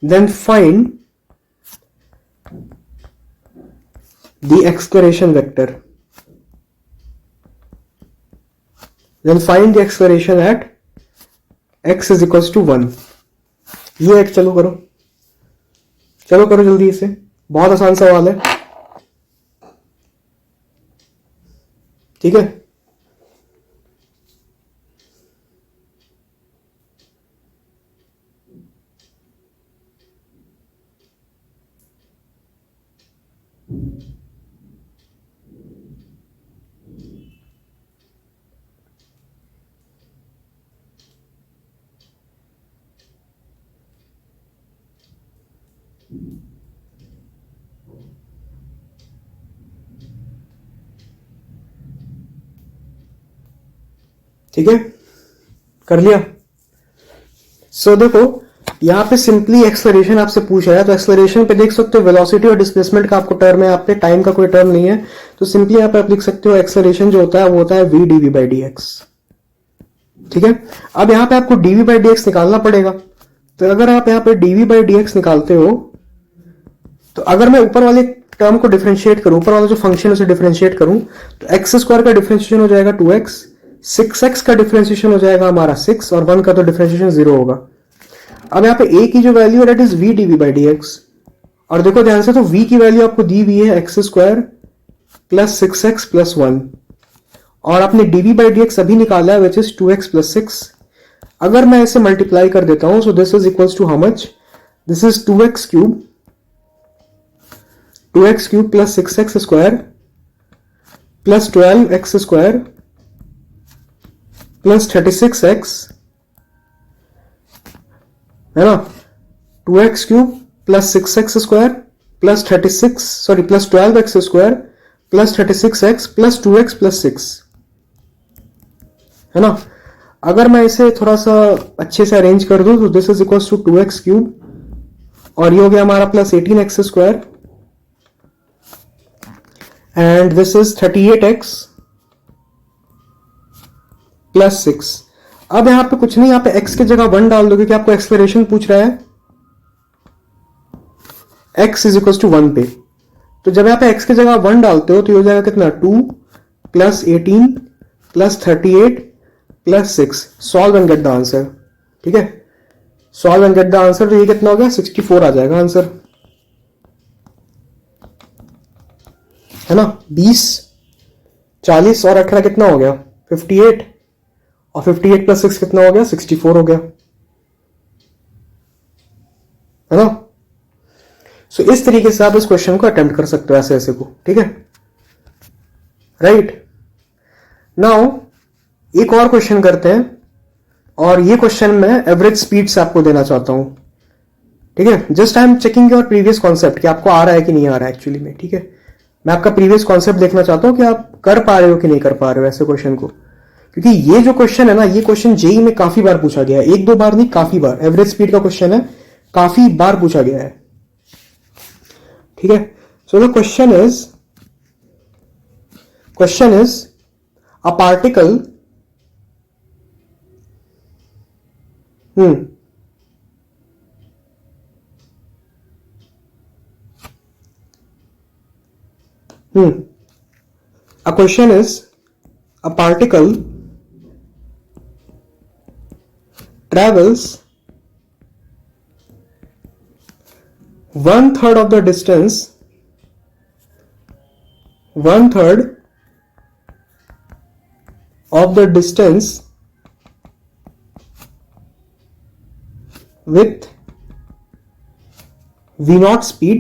then find the acceleration vector. Then find the acceleration at x is equals to 1. ये एक चलो करो जल्दी इसे, बहुत आसान सवाल है, ठीक है। ठीक है, कर लिया। सो देखो यहाँ पे सिंपली एक्सलेरेशन आपसे पूछ रहा है, तो एक्सलेरेशन पे देख सकते हो वेलोसिटी और डिस्प्लेसमेंट का आपको टर्म है, यहाँ पे टाइम का कोई टर्म नहीं है। तो सिंपली यहाँ पे आप लिख सकते हो एक्सलेरेशन जो होता है वो होता है v dv by dx, ठीक है। अब यहाँ पे आपको dv by dx निकालना पड़ेगा। तो अगर आप यहाँ पे dv by dx निकालते हो, तो अगर मैं ऊपर वाले टर्म को डिफरेंशिएट करूं, ऊपर वाला जो फंक्शन है उसे डिफरेंशिएट करूं, तो एक्स स्क्वायर का डिफरेंशिएशन हो जाएगा 2x, 6x का डिफरेंशिएशन हो जाएगा हमारा 6, और 1 का तो डिफरेंशिएशन 0 होगा। अब यहाँ पे a की जो वैल्यू है that is v dv by dx, और देखो ध्यान से, तो v की वैल्यू आपको दी हुई है x square plus 6x plus 1, और आपने dv by dx अभी निकाला है विच इज 2x प्लस 6। अगर मैं इसे मल्टीप्लाई कर देता हूं, so this is equals to how much, this is 2x cube plus 6x square plus 12x square plus 36x, है ना, 2x cube plus 6x square plus 12x square plus 36x plus 2x plus 6, है ना। अगर मैं इसे थोड़ा सा अच्छे से अरेंज कर दूं तो this is equals to 2x cube, और ये हो गया हमारा plus 18x square, and this is 38x plus 6। अब यहां पे कुछ नहीं, यहां पे x की जगह 1 डाल दो क्योंकि आपको एक्सलेरेशन पूछ रहा है। x इज इक्वल टू 1 पे। तो जब यहाँ पे x की जगह 1 डालते हो तो ये हो जाएगा कितना, 2 plus 18 plus 38 plus 6। Solve and get the answer. ठीक है, solve and get the answer. तो ये कितना हो गया, 64 आ जाएगा आंसर, है ना। 20 40 और 18 कितना हो गया, 58, और 58 प्लस 6 कितना हो गया, 64 हो गया, है ना। सो इस तरीके से आप इस क्वेश्चन को अटेम्प्ट कर सकते हो, ऐसे ऐसे को। ठीक है, राइट। नाउ एक और क्वेश्चन करते हैं, और ये क्वेश्चन मैं एवरेज स्पीड से आपको देना चाहता हूं। ठीक है, just I am checking your previous concept कि आपको आ रहा है कि नहीं आ रहा है एक्चुअली में। ठीक है, मैं आपका प्रीवियस कॉन्सेप्ट देखना चाहता हूं कि आप कर पा रहे हो कि नहीं कर पा रहे हो ऐसे क्वेश्चन को, क्योंकि ये जो क्वेश्चन है ना, ये क्वेश्चन जेई में काफी बार पूछा गया है, एक दो बार नहीं, काफी बार। एवरेज स्पीड का क्वेश्चन है, काफी बार पूछा गया है। ठीक है, सो the question is a particle a question is a particle travels 1/3 of the distance, 1/3 of the distance with v0 speed,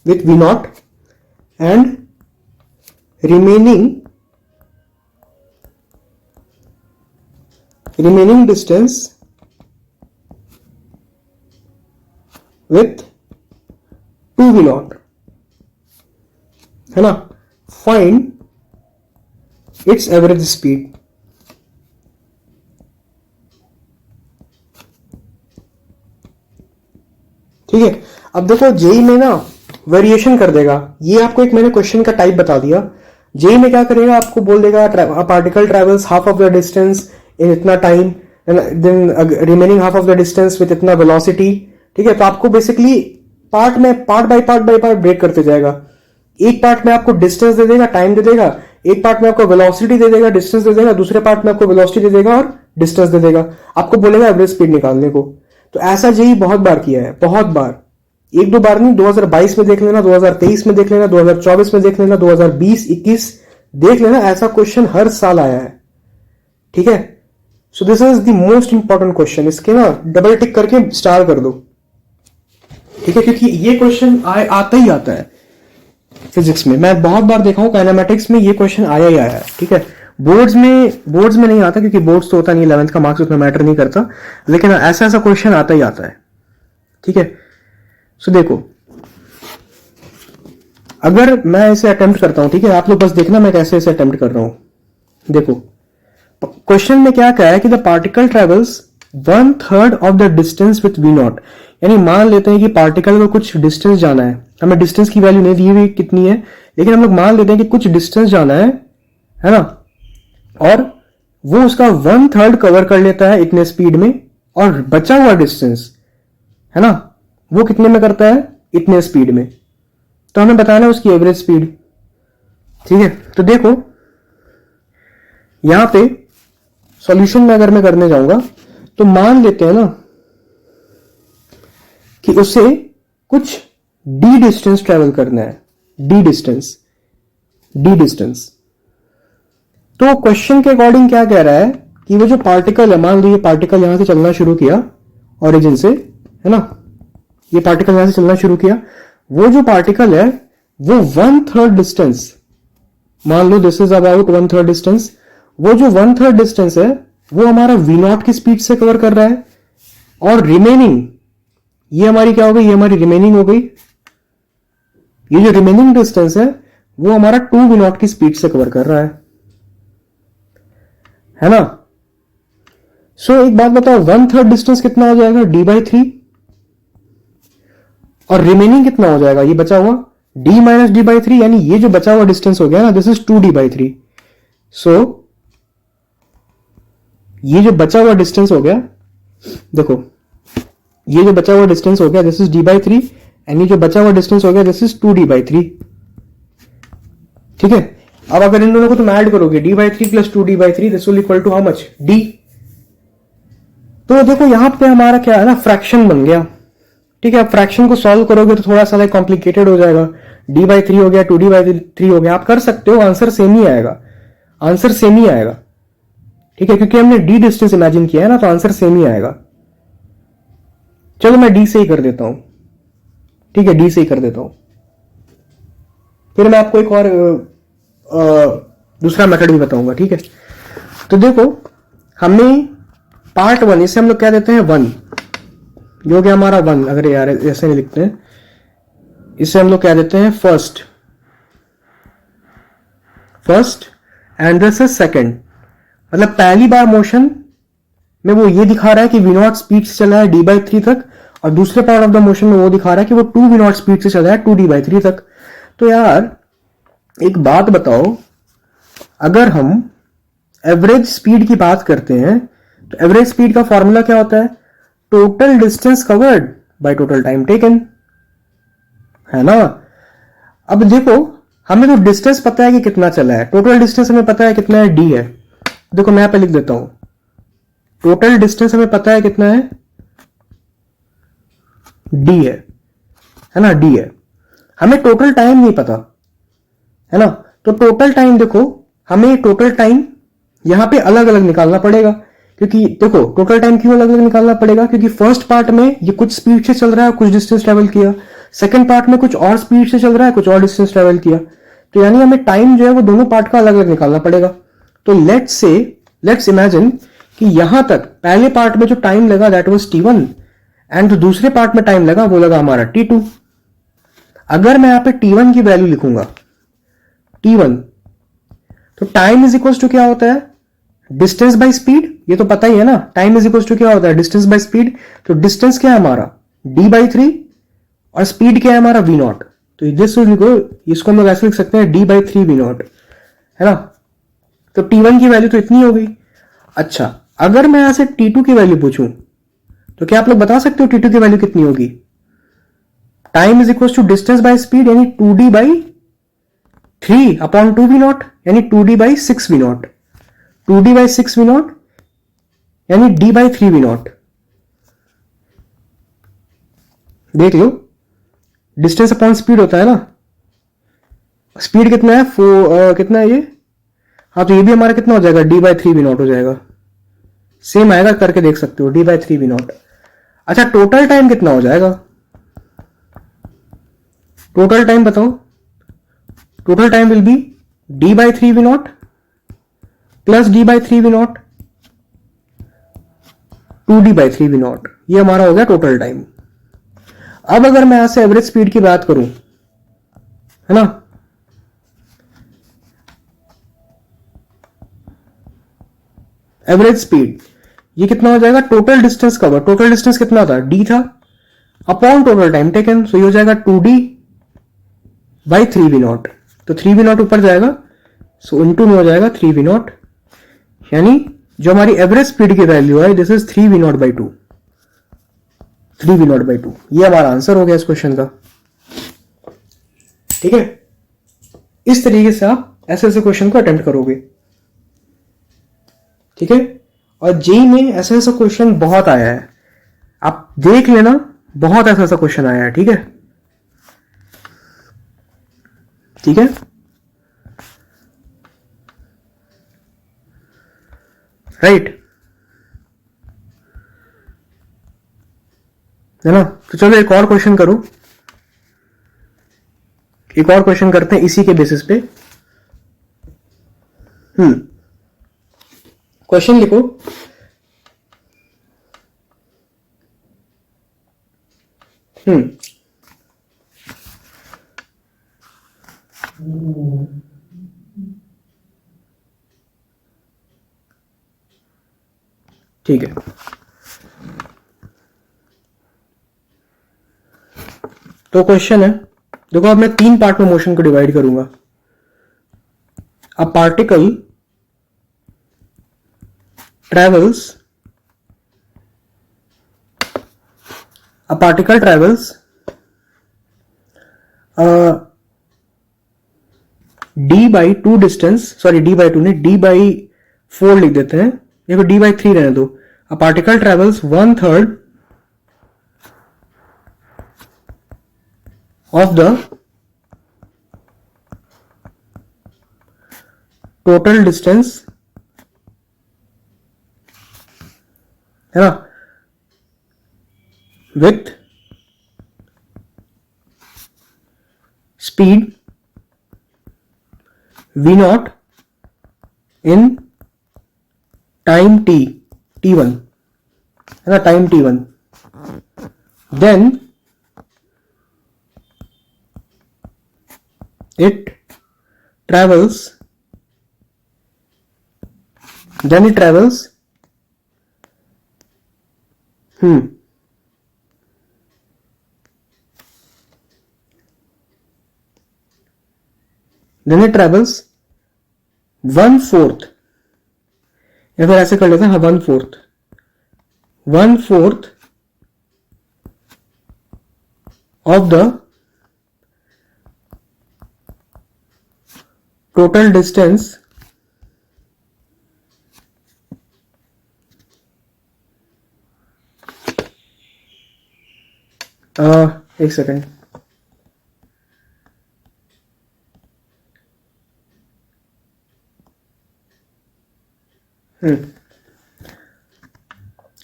with v0, and remaining distance with 2v0, है ना। Find its average speed. ठीक है, अब देखो JEE में ना variation कर देगा। ये आपको एक मैंने क्वेश्चन का टाइप बता दिया। जेई में क्या करेगा, आपको बोल देगा particle travels half of the distance in इतना time, then remaining half of the distance with इतना वेलोसिटी। ठीक है, तो आपको basically part by part break करते जाएगा। एक पार्ट में आपको डिस्टेंस दे देगा, टाइम दे देगा, एक पार्ट में आपको वेलोसिटी दे देगा, डिस्टेंस दे देगा, दूसरे पार्ट में आपको वेलोसिटी दे देगा और डिस्टेंस दे देगा। आपको बोलेगा एवरेज स्पीड निकालने को। तो ऐसा जेई बहुत बार किया है, बहुत बार, एक दो बार नहीं। 2022 में देख लेना, 2023 में देख लेना, 2024 में देख लेना, 2020-21 देख लेना, ऐसा क्वेश्चन हर साल आया है। ठीक है, सो this is the most important question. इसके ना डबल टिक करके स्टार कर दो। ठीक है, क्योंकि ये क्वेश्चन आता ही आता है फिजिक्स में। मैं बहुत बार देखा हूं, काइनेमेटिक्स में ये क्वेश्चन आया ही आया है। ठीक है, बोर्ड्स में नहीं आता, क्योंकि बोर्ड्स तो होता नहीं, 11th का मार्क्स उतना मैटर नहीं करता, लेकिन ऐसा ऐसा क्वेश्चन आता ही आता है। ठीक है, सो देखो, अगर मैं इसे अटेम्प्ट करता हूं, ठीक है, आप लोग बस देखना मैं कैसे इसे अटेम्प्ट कर रहा हूं। देखो, क्वेश्चन में क्या कहा है कि the particle travels 1/3 of the distance with v0। यानी मान लेते हैं कि पार्टिकल को कुछ डिस्टेंस जाना है, हमें डिस्टेंस की वैल्यू नहीं दी हुई कितनी है, लेकिन हम लोग मान लेते हैं कि कुछ डिस्टेंस जाना है ना, और वो उसका 1/3 कवर कर लेता है इतने स्पीड में, और बचा हुआ डिस्टेंस है ना, वो कितने में करता है, इतने स्पीड में। तो हमें बताना है उसकी एवरेज स्पीड। ठीक है, तो देखो यहां पे सॉल्यूशन में अगर मैं करने जाऊंगा तो मान लेते हैं ना कि उसे कुछ डी डिस्टेंस ट्रेवल करना है, डी डिस्टेंस। तो क्वेश्चन के अकॉर्डिंग क्या कह रहा है कि वो जो पार्टिकल है, मान लीजिए पार्टिकल यहां से चलना शुरू किया ओरिजिन से, है ना, ये पार्टिकल यहां से चलना शुरू किया, वो जो पार्टिकल है वो 1/3 डिस्टेंस, मान लो दिस इज अबाउट 1/3 डिस्टेंस, वो जो 1/3 डिस्टेंस है वो हमारा v0 की स्पीड से कवर कर रहा है, और रिमेनिंग ये हमारी क्या हो गई, ये हमारी रिमेनिंग हो गई। ये जो रिमेनिंग डिस्टेंस है वो हमारा 2v0 की स्पीड से कवर कर रहा है ना। सो एक बात बताओ, 1/3 डिस्टेंस कितना हो जाएगा, d/3, और रिमेनिंग कितना हो जाएगा, ये बचा हुआ d - d/3, यानी ये जो बचा हुआ डिस्टेंस हो गया ना, दिस इज 2d/3। सो ये जो बचा हुआ डिस्टेंस हो गया, देखो ये जो बचा हुआ डिस्टेंस हो गया, दिस इज d/3, एंड ये जो बचा हुआ डिस्टेंस हो गया दिस इज 2d/3। ठीक है, अब अगर इन दोनों को तुम ऐड करोगे d/3 plus 2d/3 this will equal to how much d। तो देखो यहां पे हमारा क्या है ना, फ्रैक्शन बन गया। ठीक है, अब फ्रैक्शन को सॉल्व करोगे तो थोड़ा सा लाइक कॉम्प्लिकेटेड हो जाएगा। d/3 हो गया, 2d/3 हो गया, आप कर सकते हो, आंसर सेम ही आएगा, आंसर सेम ही आएगा। ठीक है, क्योंकि हमने d डिस्टेंस इमेजिन किया है ना, तो आंसर सेम ही आएगा। चलो मैं d से ही कर देता हूं। ठीक है, d से ही कर देता हूं, फिर मैं आपको एक और दूसरा मेथड भी बताऊंगा। ठीक है, तो देखो हमने पार्ट 1, इसे हम लोग क्या देते हैं 1, जो हो गया हमारा 1। अगर यार ऐसे नहीं लिखते हैं, इसे हम लोग क्या देते हैं first and this is second. मतलब पहली बार मोशन में वो ये दिखा रहा है कि v0 स्पीड से चला है d/3 तक, और दूसरे पार्ट ऑफ द मोशन में वो दिखा रहा है कि वो 2v0 स्पीड से चला है 2d/3 तक। तो यार एक बात बताओ, अगर हम एवरेज स्पीड की बात करते हैं तो एवरेज स्पीड का फॉर्मूला क्या होता है, total distance covered by total time taken, है ना। अब देखो हमें तो डिस्टेंस पता है कि कितना चला है, टोटल डिस्टेंस हमें पता है कितना है, d है। देखो मैं यहां पे लिख देता हूं, टोटल डिस्टेंस हमें पता है कितना है, d है ना, d है। हमें टोटल टाइम नहीं पता, है ना। तो टोटल टाइम देखो, हमें टोटल टाइम यहां पे अलग अलग निकालना पड़ेगा, क्योंकि देखो टोटल टाइम क्यों अलग अलग निकालना पड़ेगा, क्योंकि फर्स्ट पार्ट में ये कुछ स्पीड से चल रहा है, कुछ डिस्टेंस ट्रेवल किया, सेकंड पार्ट में कुछ और स्पीड से चल रहा है, कुछ और डिस्टेंस ट्रेवल किया। तो यानी हमें टाइम जो है वो दोनों पार्ट का अलग अलग निकालना पड़ेगा। तो लेट्स इमेजिन कि यहां तक पहले पार्ट में जो टाइम लगा दैट वाज t1, एंड जो दूसरे पार्ट में टाइम लगा वो लगा हमारा t2। अगर मैं यहां पे t1 की वैल्यू लिखूंगा, t1, तो टाइम इज इक्वल टू क्या होता है, डिस्टेंस बाय स्पीड। ये तो पता ही है ना, टाइम इज इक्वल टू क्या होता है, डिस्टेंस बाय स्पीड। तो डिस्टेंस क्या है हमारा d/3, और स्पीड क्या है हमारा v0। तो दिस इसको हम लोग ऐसे लिख सकते हैं d/3 v0, है ना। तो t1 की वैल्यू तो इतनी हो गई। अच्छा, अगर मैं यहां से t2 की वैल्यू पूछूं तो क्या आप लोग बता सकते हो t2 की वैल्यू कितनी होगी, time is equal to distance by speed यानी 2d/3 अपॉन 2v0 यानी 2d/6 v0, 2d/6 v0 यानी d/3 v0। देख लो, डिस्टेंस अपॉन स्पीड होता है ना, स्पीड कितना है कितना है ये, हाँ तो ये भी हमारा कितना हो जाएगा d/3 v0 हो जाएगा, सेम आएगा, करके देख सकते हो d/3 v0। अच्छा टोटल टाइम कितना हो जाएगा, टोटल टाइम बताओ, total time will be d/3 v0 plus d/3 v0 2d/3 v0, ये हमारा हो गया टोटल टाइम। अब अगर मैं यहां से एवरेज स्पीड की बात करूं, है ना, एवरेज स्पीड ये कितना हो जाएगा, total distance cover, total distance कितना था, d था, अपॉन टोटल टाइम टेकन, सो ये हो जाएगा 2d/3 v0। तो 3 v0 ऊपर जाएगा, सो इनटू में हो जाएगा 3 v0, यानी जो हमारी एवरेज स्पीड की वैल्यू है दिस इज 3 v0/2, 3 v0/2। ये हमारा आंसर हो गया इस क्वेश्चन का। ठीक है, इस तरीके से आप ऐसे ऐसे क्वेश्चन को अटेम्प्ट करोगे। ठीक है, और जेई में ऐसा ऐसा क्वेश्चन बहुत आया है, आप देख लेना, बहुत ऐसा ऐसा क्वेश्चन आया है। ठीक है, ठीक है, राइट, है ना। तो चलो एक और क्वेश्चन करो, एक और क्वेश्चन करते हैं इसी के बेसिस पे। क्वेश्चन लिखो, ठीक है, तो क्वेश्चन है, देखो अब मैं 3 पार्ट में मोशन को डिवाइड करूंगा। A particle travels D by two distance, sorry D by two नहीं, डी बाई फोर लिख देते हैं, देखो डी बाई थ्री रहने दो। A particle travels 1/3 of the total distance, है ना, with speed v naught in time t1, है ना, time t1, then it travels then it travels 1/4, या फिर ऐसे कर लेते हैं, हाँ 1/4 ऑफ द टोटल डिस्टेंस एक second,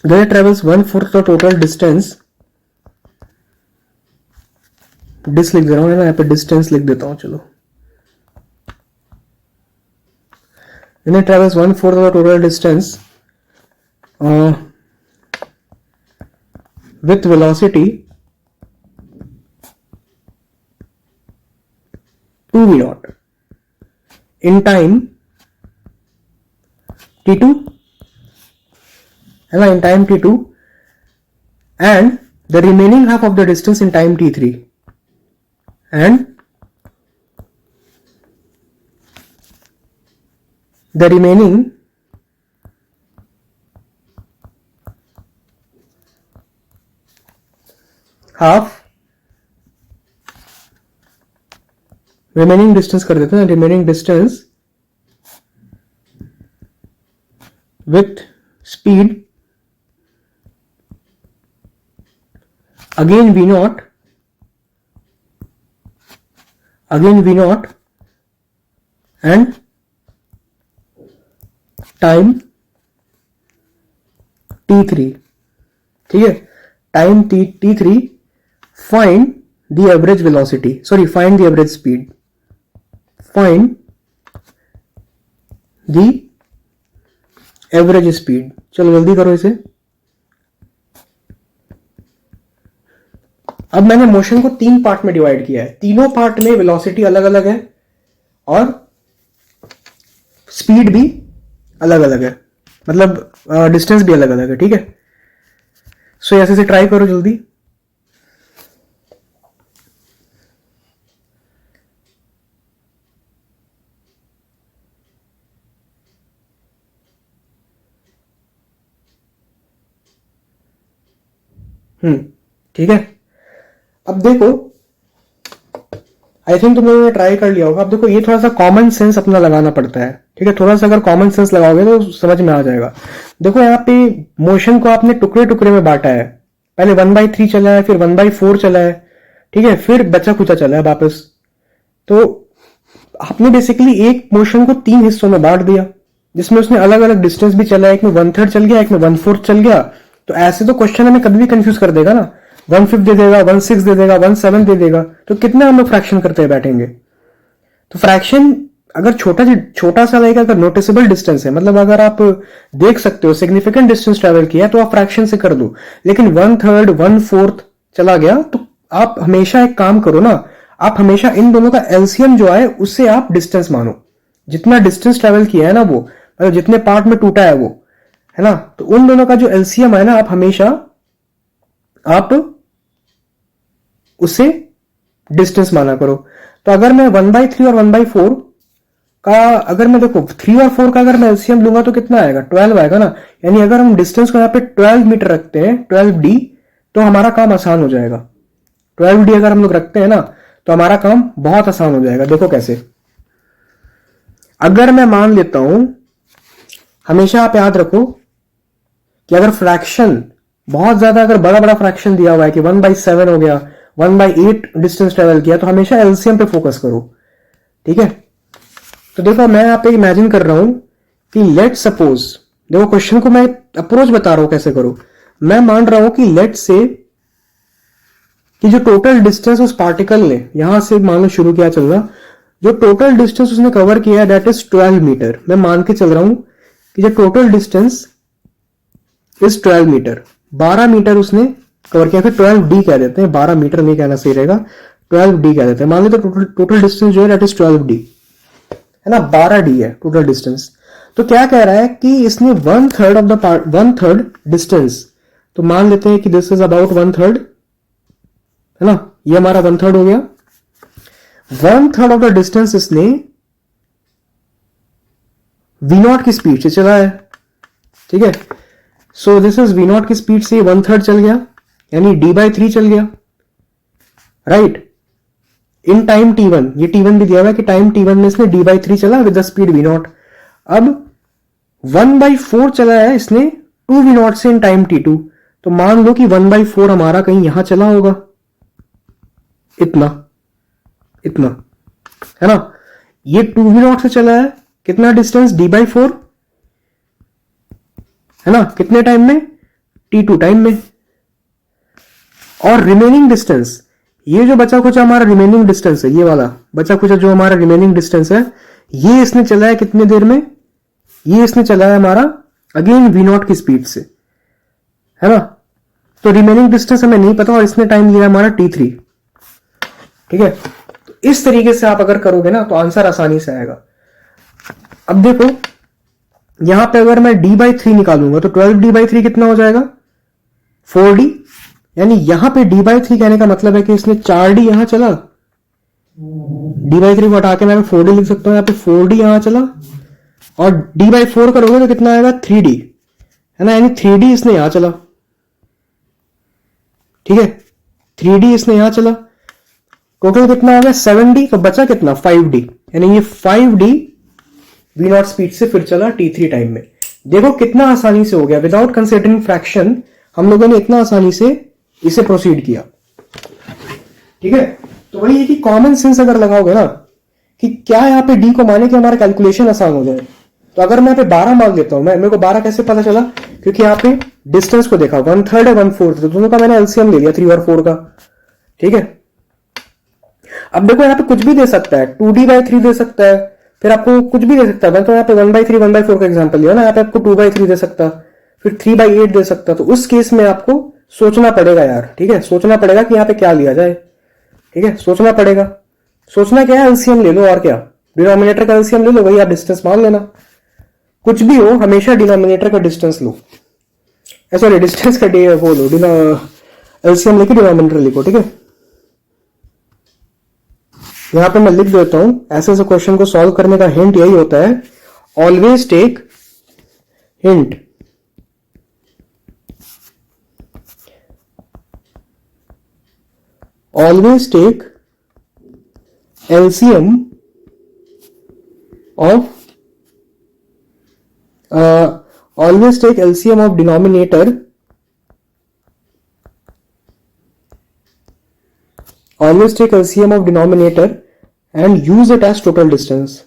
then it travels 1/4 the total distance, this लिख दे रहा हूँ ना, यहाँ पे डिस्टेंस लिख देता हूँ, चलो, then it travels 1/4 the total distance with velocity 2v naught in time t2, है ना, in time t2, and the remaining half of the distance in time t3, and the remaining half, remaining distance कर देते हैं, remaining distance with speed again v naught and time t3, ठीक है, time t3, find the average velocity, sorry, find the average speed, find the average speed. चलो जल्दी करो इसे। अब मैंने मोशन को 3 पार्ट में डिवाइड किया है, तीनों पार्ट में वेलोसिटी अलग अलग है और स्पीड भी अलग अलग है, मतलब डिस्टेंस भी अलग अलग है, ठीक है। सो ऐसे से ट्राई करो जल्दी। ठीक है। अब देखो, आई थिंक तुम लोगों ने ट्राई कर लिया होगा। अब देखो, ये थोड़ा सा कॉमन सेंस अपना लगाना पड़ता है, ठीक है। थोड़ा सा अगर कॉमन सेंस लगाओगे तो समझ में आ जाएगा। देखो यहाँ पे मोशन को आपने टुकड़े टुकड़े में बांटा है, पहले 1/3 चला है, फिर 1/4 चला है, ठीक है, फिर बचा खुचा चला है वापस। तो आपने बेसिकली एक मोशन को 3 हिस्सों में बांट दिया, जिसमें उसने अलग अलग डिस्टेंस भी चला है, एक में 1/3 चल गया, एक में 1/4 चल गया। तो ऐसे तो क्वेश्चन हमें कभी भी कंफ्यूज कर देगा ना, 1/5 दे देगा, 1/6 दे देगा, 1/7 दे देगा, तो कितने हम लोग फ्रैक्शन करते बैठेंगे। तो फ्रैक्शन अगर छोटा सा रहेगा, अगर नोटिसेबल डिस्टेंस है, मतलब अगर आप देख सकते हो सिग्निफिकेंट डिस्टेंस ट्रेवल किया, तो आप फ्रैक्शन से कर दो। लेकिन 1/3 1/4 चला गया, तो आप हमेशा एक काम करो ना, आप हमेशा इन दोनों का एलसीएम जो आए उससे आप डिस्टेंस मानो। जितना डिस्टेंस ट्रेवल किया है ना, वो मतलब जितने पार्ट में टूटा है वो, है ना, तो उन दोनों का जो एलसीएम है ना, आप हमेशा आप उससे डिस्टेंस माना करो। तो अगर मैं 1/3 और 1/4 का, अगर मैं देखो 3 और 4 का अगर मैं एलसीएम लूंगा तो कितना आएगा, 12 आएगा ना। यानी अगर हम डिस्टेंस को यहाँ पे 12 मीटर रखते हैं, 12d, तो हमारा काम आसान हो जाएगा। 12d अगर हम लोग रखते हैं ना, तो हमारा काम बहुत आसान हो जाएगा। देखो कैसे, अगर मैं मान लेता हूं, हमेशा आप याद रखो कि अगर फ्रैक्शन बहुत ज्यादा, अगर बड़ा बड़ा फ्रैक्शन दिया हुआ है कि 1/7 हो गया, 1/8 डिस्टेंस ट्रेवल किया, तो हमेशा एलसीएम पे फोकस करो, ठीक है। तो देखो मैं यहाँ पे इमेजिन कर रहा हूं कि लेट सपोज, देखो क्वेश्चन को मैं अप्रोच बता रहा हूं कैसे करो। मैं मान रहा हूं कि लेट से कि जो टोटल डिस्टेंस उस पार्टिकल ने यहां से मान लो शुरू किया चलना, जो टोटल डिस्टेंस उसने कवर किया है दैट इज 12 मीटर। मैं मान के चल रहा हूं कि जो total distance is 12 metre, 12 metre उसने कवर किया। फिर 12d कह देते हैं, 12 मीटर नहीं कहना सही रहेगा, 12d कह देते हैं। मान लेते टोटल डिस्टेंस जो है दैट इज 12d, है ना, 12d है टोटल डिस्टेंस। तो क्या कह रहा है कि इसने 1/3 ऑफ द पार्ट, 1/3 डिस्टेंस, तो मान लेते हैं कि दिस इज अबाउट 1/3, है ना, ये हमारा 1/3 हो गया। 1/3 ऑफ द डिस्टेंस इसने v0 की स्पीड से चला है, ठीक है। सो दिस इज v0 की स्पीड से 1/3 चल गया, यानी d/3 चल गया, राइट, इन टाइम t1। ये t1 भी दिया हुआ है कि टाइम t1 में इसने d/3 चला विद द स्पीड v0। अब 1/4 चला है इसने 2v0 से इन टाइम t2। तो मान लो कि 1/4 हमारा कहीं यहां चला होगा, इतना इतना, है ना। ये 2v0 से चला है कितना डिस्टेंस, d/4, है ना, कितने टाइम में, t2 टाइम में। और रिमेनिंग डिस्टेंस, ये जो बचा खुचा हमारा रिमेनिंग डिस्टेंस है, ये वाला बचा खुचा जो हमारा रिमेनिंग डिस्टेंस है, ये इसने चला है कितने देर में, ये इसने चला है हमारा अगेन v0 की स्पीड से, है ना। तो रिमेनिंग डिस्टेंस हमें नहीं पता और इसने टाइम लिया हमारा t3, ठीक है। तो इस तरीके से आप अगर करोगे ना तो आंसर आसानी से आएगा। अब देखो यहां पे अगर मैं d/3 निकालूंगा तो 12d/3 कितना हो जाएगा, 4d। यानी यहां पे d/3 कहने का मतलब है कि इसने 4d यहां चला, d/3 को हटा के मैं 4d लिख सकता हूं, यहां पे 4d यहां चला, और d/4 करोगे तो कितना आएगा, 3d, है ना, यानी 3d इसने यहां चला, ठीक है, 3d इसने यहां चला। टोटल कितना हो गया, 7d, तो बचा कितना, 5d, यानी ये 5d v0 स्पीड से फिर चला t3 टाइम में। देखो कितना आसानी से हो गया, विदाउट कंसिडरिंग फ्रैक्शन हम लोगों ने इतना आसानी से इसे प्रोसीड किया, ठीक है। तो वही है कि कॉमन सेंस अगर लगाओगे ना कि क्या यहाँ पे d को माने कि हमारा कैलकुलेशन आसान हो जाए। तो अगर मैं यहाँ पे 12 मान लेता हूं, मैं मेरे को 12 कैसे पता चला, क्योंकि यहाँ पे डिस्टेंस को देखा, 1/3 है 1/4, तो दोनों का मैंने एलसीएम ले लिया 3 और 4 का, ठीक है। अब देखो यहाँ पे कुछ भी दे सकता है, 2d/3 दे सकता है, फिर आपको कुछ भी दे सकता है। मैं तो यहाँ पे 1/3 1/4 का एग्जांपल लिया ना, यहाँ पे आपको 2/3 दे सकता, फिर 3/8 दे सकता। तो उस केस में आपको सोचना पड़ेगा यार, ठीक है, सोचना पड़ेगा कि यहाँ पे क्या लिया जाए, ठीक है, सोचना पड़ेगा। सोचना क्या है, एलसीएम ले लो, और क्या, डिनोमिनेटर का एलसीएम ले लो, वही आप डिस्टेंस मान लेना। कुछ भी हो हमेशा डिनोमिनेटर का डिस्टेंस लो, सॉरी डिस्टेंस का वो लो, एलसीएम लेके डिनोमिनेटर लिखो, ठीक है। यहां पे मैं लिख देता हूं, ऐसे ऐसे क्वेश्चन को सॉल्व करने का हिंट यही होता है, always take hint, always take LCM of always take LCM of denominator, always take LCM of denominator and use it as total distance.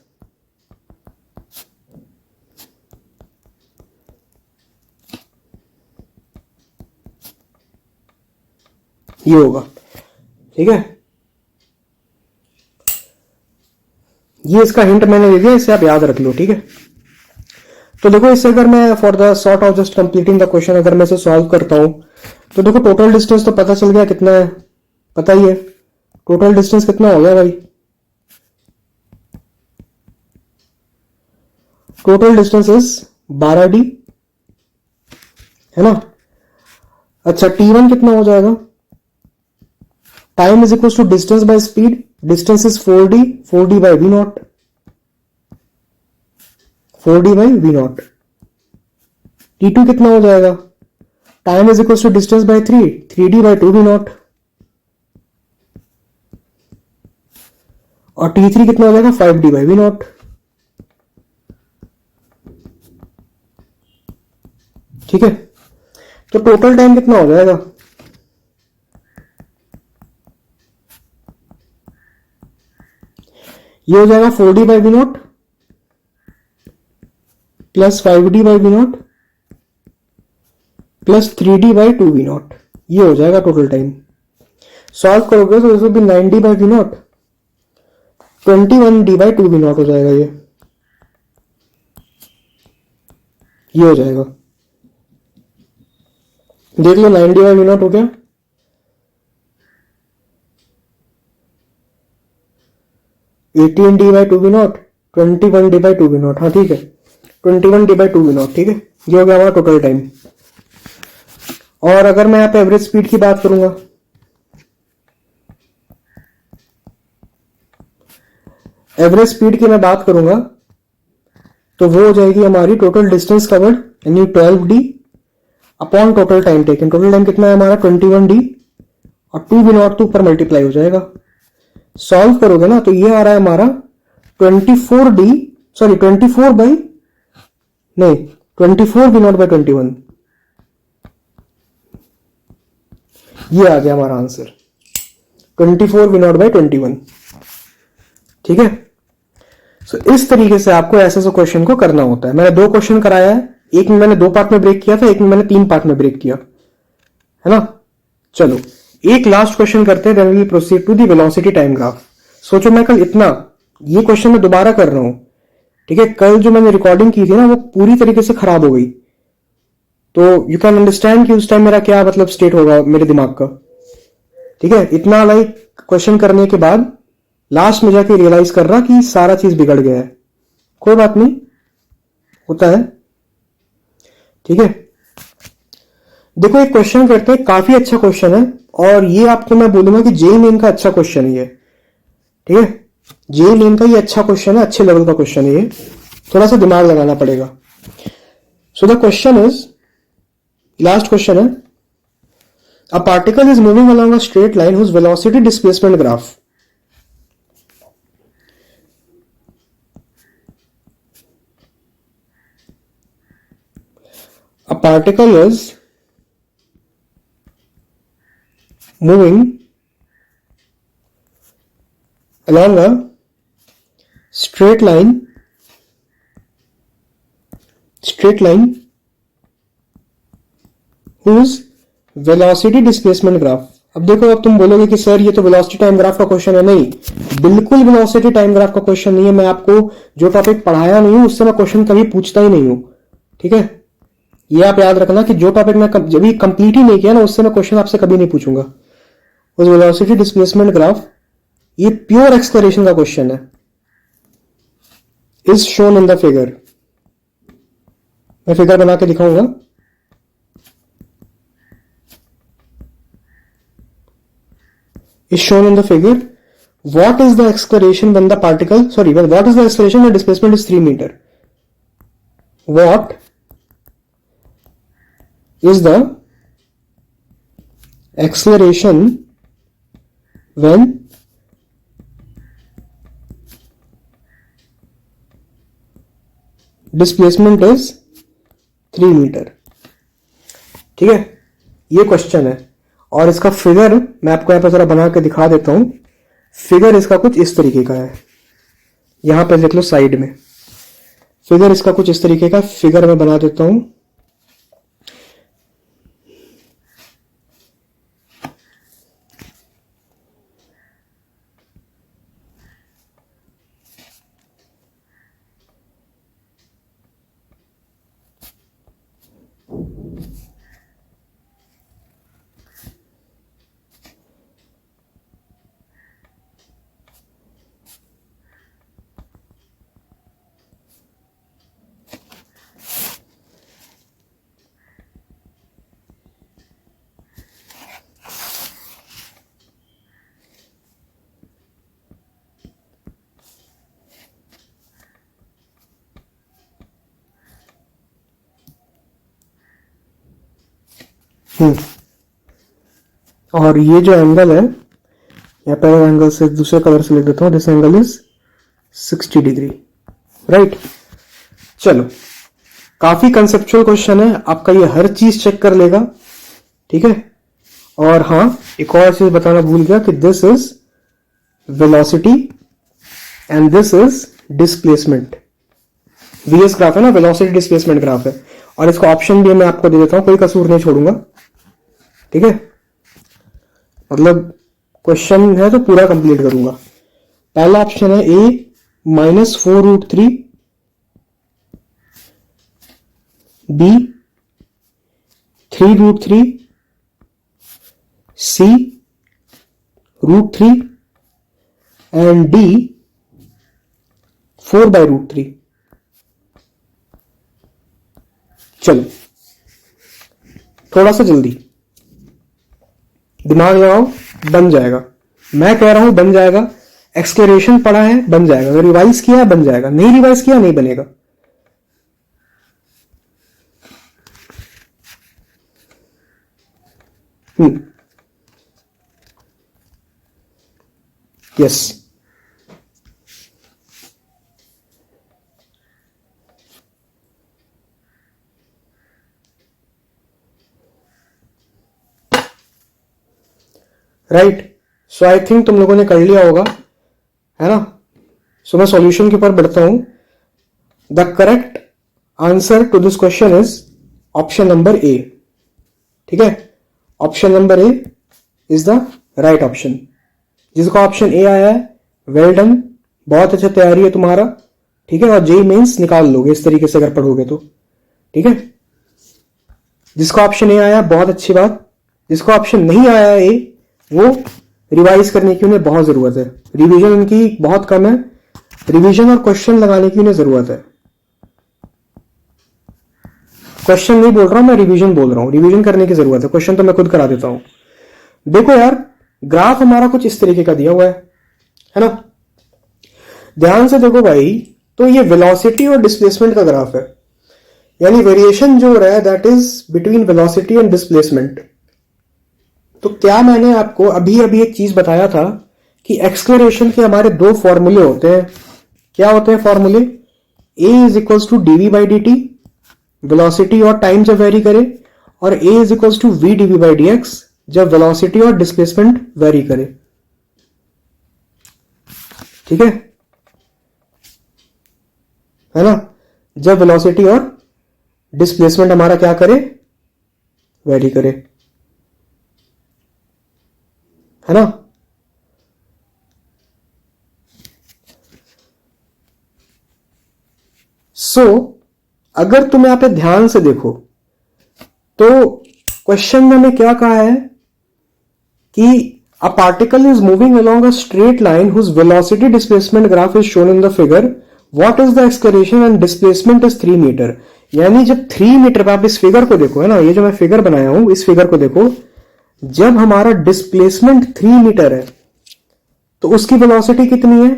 ये होगा, ठीक है। ये इसका हिंट मैंने दे दिया, इसे आप याद रख लो, ठीक है। तो देखो इससे अगर मैं for the sort of just completing the question अगर मैं इसे सॉल्व करता हूं, तो देखो टोटल डिस्टेंस तो पता चल गया कितना है, पता ही है टोटल डिस्टेंस कितना हो गया भाई, टोटल डिस्टेंस इज 12d, है ना। अच्छा t1 कितना हो जाएगा, time is equal to distance by speed, distance is 4d, 4d by v0, 4d by v0। t2 कितना हो जाएगा, time is equal to distance by 3, 3d by 2v0, और T3 कितना हो जाएगा 5D/V0। ठीक है, तो टोटल टाइम कितना हो जाएगा, ये हो जाएगा 4D/V0 plus 5D/V0 plus 3D/2V0, ये हो जाएगा टोटल टाइम। सॉल्व करोगे तो इसमें भी 9D/V0 21D/2V0 हो जाएगा, ये हो जाएगा। देख लो 9D/V0 हो गया, 18D/2V0 21D/2V0, हाँ ठीक है 21D/2V0, ठीक है, ये हो गया हमारा टोटल टाइम। और अगर मैं यहाँ पे एवरेज स्पीड की बात करूंगा, एवरेज स्पीड की मैं बात करूंगा तो वो हो जाएगी हमारी टोटल डिस्टेंस कवर्ड यानी 12D upon total time taken. Total time कितना है हमारा 21D और 2V0 तो ऊपर मल्टीप्लाई हो जाएगा। सॉल्व करोगे ना तो ये आ रहा है हमारा 24V0/21, ये आ गया हमारा आंसर 24V0/21। ठीक है, सो इस तरीके से आपको ऐसे क्वेश्चन को करना होता है। मैंने 2 क्वेश्चन कराया है, एक में मैंने 2 पार्ट में ब्रेक किया था, एक में मैंने 3 पार्ट में ब्रेक किया है ना। चलो एक लास्ट क्वेश्चन करते हैं, then we proceed to the velocity time graph. सोचो मैं कल इतना ये क्वेश्चन मैं दोबारा कर रहा हूं, ठीक है, कल जो मैंने रिकॉर्डिंग की थी ना वो पूरी तरीके से खराब हो गई, तो यू कैन अंडरस्टैंड कि उस टाइम मेरा क्या मतलब स्टेट होगा मेरे दिमाग का। ठीक है, इतना लाइक क्वेश्चन करने के बाद लास्ट में जाके रियलाइज कर रहा कि सारा चीज बिगड़ गया है। कोई बात नहीं, होता है। ठीक है, देखो एक क्वेश्चन करते हैं, काफी अच्छा क्वेश्चन है और ये आपको मैं बोलूंगा कि जेईई मेन का अच्छा क्वेश्चन है ये। ठीक है, जेईई मेन का ये अच्छा क्वेश्चन है, अच्छे लेवल का क्वेश्चन है ये, थोड़ा सा दिमाग लगाना पड़ेगा। So the question is, last question है, a particle is moving along a straight line whose velocity displacement graph, a particle is moving along a straight line whose velocity displacement graph। अब देखो, अब तुम बोलोगे कि सर ये तो velocity time graph का क्वेश्चन है। नहीं, बिल्कुल वेलोसिटी टाइम ग्राफ का क्वेश्चन नहीं है। मैं आपको जो टॉपिक पढ़ाया नहीं हूं उससे मैं क्वेश्चन कभी पूछता ही नहीं हूं। ठीक है, ये आप याद रखना कि जो टॉपिक मैं जब भी कंप्लीट ही नहीं किया ना उससे मैं क्वेश्चन आपसे कभी नहीं पूछूंगा। उस वेलोसिटी डिस्प्लेसमेंट ग्राफ, ये प्योर एक्सप्लोरेशन का क्वेश्चन है, is shown in the figure. मैं फिगर बना के दिखाऊंगा। Is shown in the figure, what is the acceleration when the particle, sorry, what is the acceleration when displacement is 3 meter? What is the acceleration when displacement is 3 metre? ठीक है, ये question है और इसका figure मैं आपको यहां पर जरा बना के दिखा देता हूं। फिगर इसका कुछ इस तरीके का है, यहां पे देख लो साइड में, फिगर इसका कुछ इस तरीके का फिगर मैं बना देता हूं। और ये जो एंगल है या पहले एंगल से दूसरे कलर से लिख देता हूं, this angle is 60 degree, right. चलो, काफी कंसेप्चुअल क्वेश्चन है आपका, ये हर चीज चेक कर लेगा, ठीक है। और हाँ, एक और चीज बताना भूल गया कि this is velocity and this is displacement. VS graph है ना, वेलोसिटी डिस्प्लेसमेंट ग्राफ है, और इसका ऑप्शन भी मैं आपको दे देता हूं, कोई कसूर नहीं छोड़ूंगा, ठीक है। मतलब क्वेश्चन है तो पूरा कंप्लीट करूंगा। पहला ऑप्शन है ए -4√3, बी 3√3, सी √3 एंड डी 4/√3। चलो थोड़ा सा जल्दी दिमाग लगाओ, बन जाएगा। मैं कह रहा हूं बन जाएगा, एक्सप्लोरेशन पढ़ा है बन जाएगा, अगर रिवाइज किया है बन जाएगा, नहीं रिवाइज किया नहीं बनेगा। Yes, right. So I think तुम लोगों ने कर लिया होगा, है ना। सो मैं सॉल्यूशन के ऊपर बढ़ता हूं। The correct answer to this question is option number A, ठीक है। Option number A is the right option. जिसका ऑप्शन ए आया है, वेल डन, बहुत अच्छा तैयारी है तुम्हारा, ठीक है। और जेई मेंस निकाल लोगे इस तरीके से अगर पढ़ोगे तो, ठीक है। जिसका ऑप्शन ए आया बहुत अच्छी बात, जिसका ऑप्शन नहीं आया ए वो रिवाइज करने की उन्हें बहुत जरूरत है, रिवीजन उनकी बहुत कम है, रिवीजन और क्वेश्चन लगाने की उन्हें जरूरत है। क्वेश्चन नहीं बोल रहा हूं मैं, रिवीजन बोल रहा हूं, रिवीजन करने की जरूरत है, क्वेश्चन तो मैं खुद करा देता हूं। देखो यार, ग्राफ हमारा कुछ इस तरीके का दिया हुआ है ना। ध्यान से देखो भाई, तो ये वेलोसिटी और डिस्प्लेसमेंट का ग्राफ है, यानी वेरिएशन जो हो रहा है that is between velocity and displacement. तो क्या मैंने आपको अभी अभी एक चीज बताया था कि एक्सक्लेरेशन के हमारे दो फॉर्मूले होते हैं। क्या होते हैं फॉर्मूले? A is equals to dv by D t, velocity और टाइम जब वेरी करे, और a is equals to v dv by D x जब वेलोसिटी और डिस्प्लेसमेंट वेरी करे, ठीक है ना। जब वेलोसिटी और डिस्प्लेसमेंट हमारा क्या करे, वेरी करे, है ना। सो अगर तुम यहां पे ध्यान से देखो तो क्वेश्चन में हमें क्या कहा है कि a particle is moving along a straight line whose velocity displacement graph is shown in the figure, what is the acceleration and displacement is 3 metre. यानी जब 3 मीटर पे आप इस फिगर को देखो, है ना, ये जो मैं फिगर बनाया हूं इस फिगर को देखो, जब हमारा डिस्प्लेसमेंट 3 मीटर है तो उसकी वेलोसिटी कितनी है,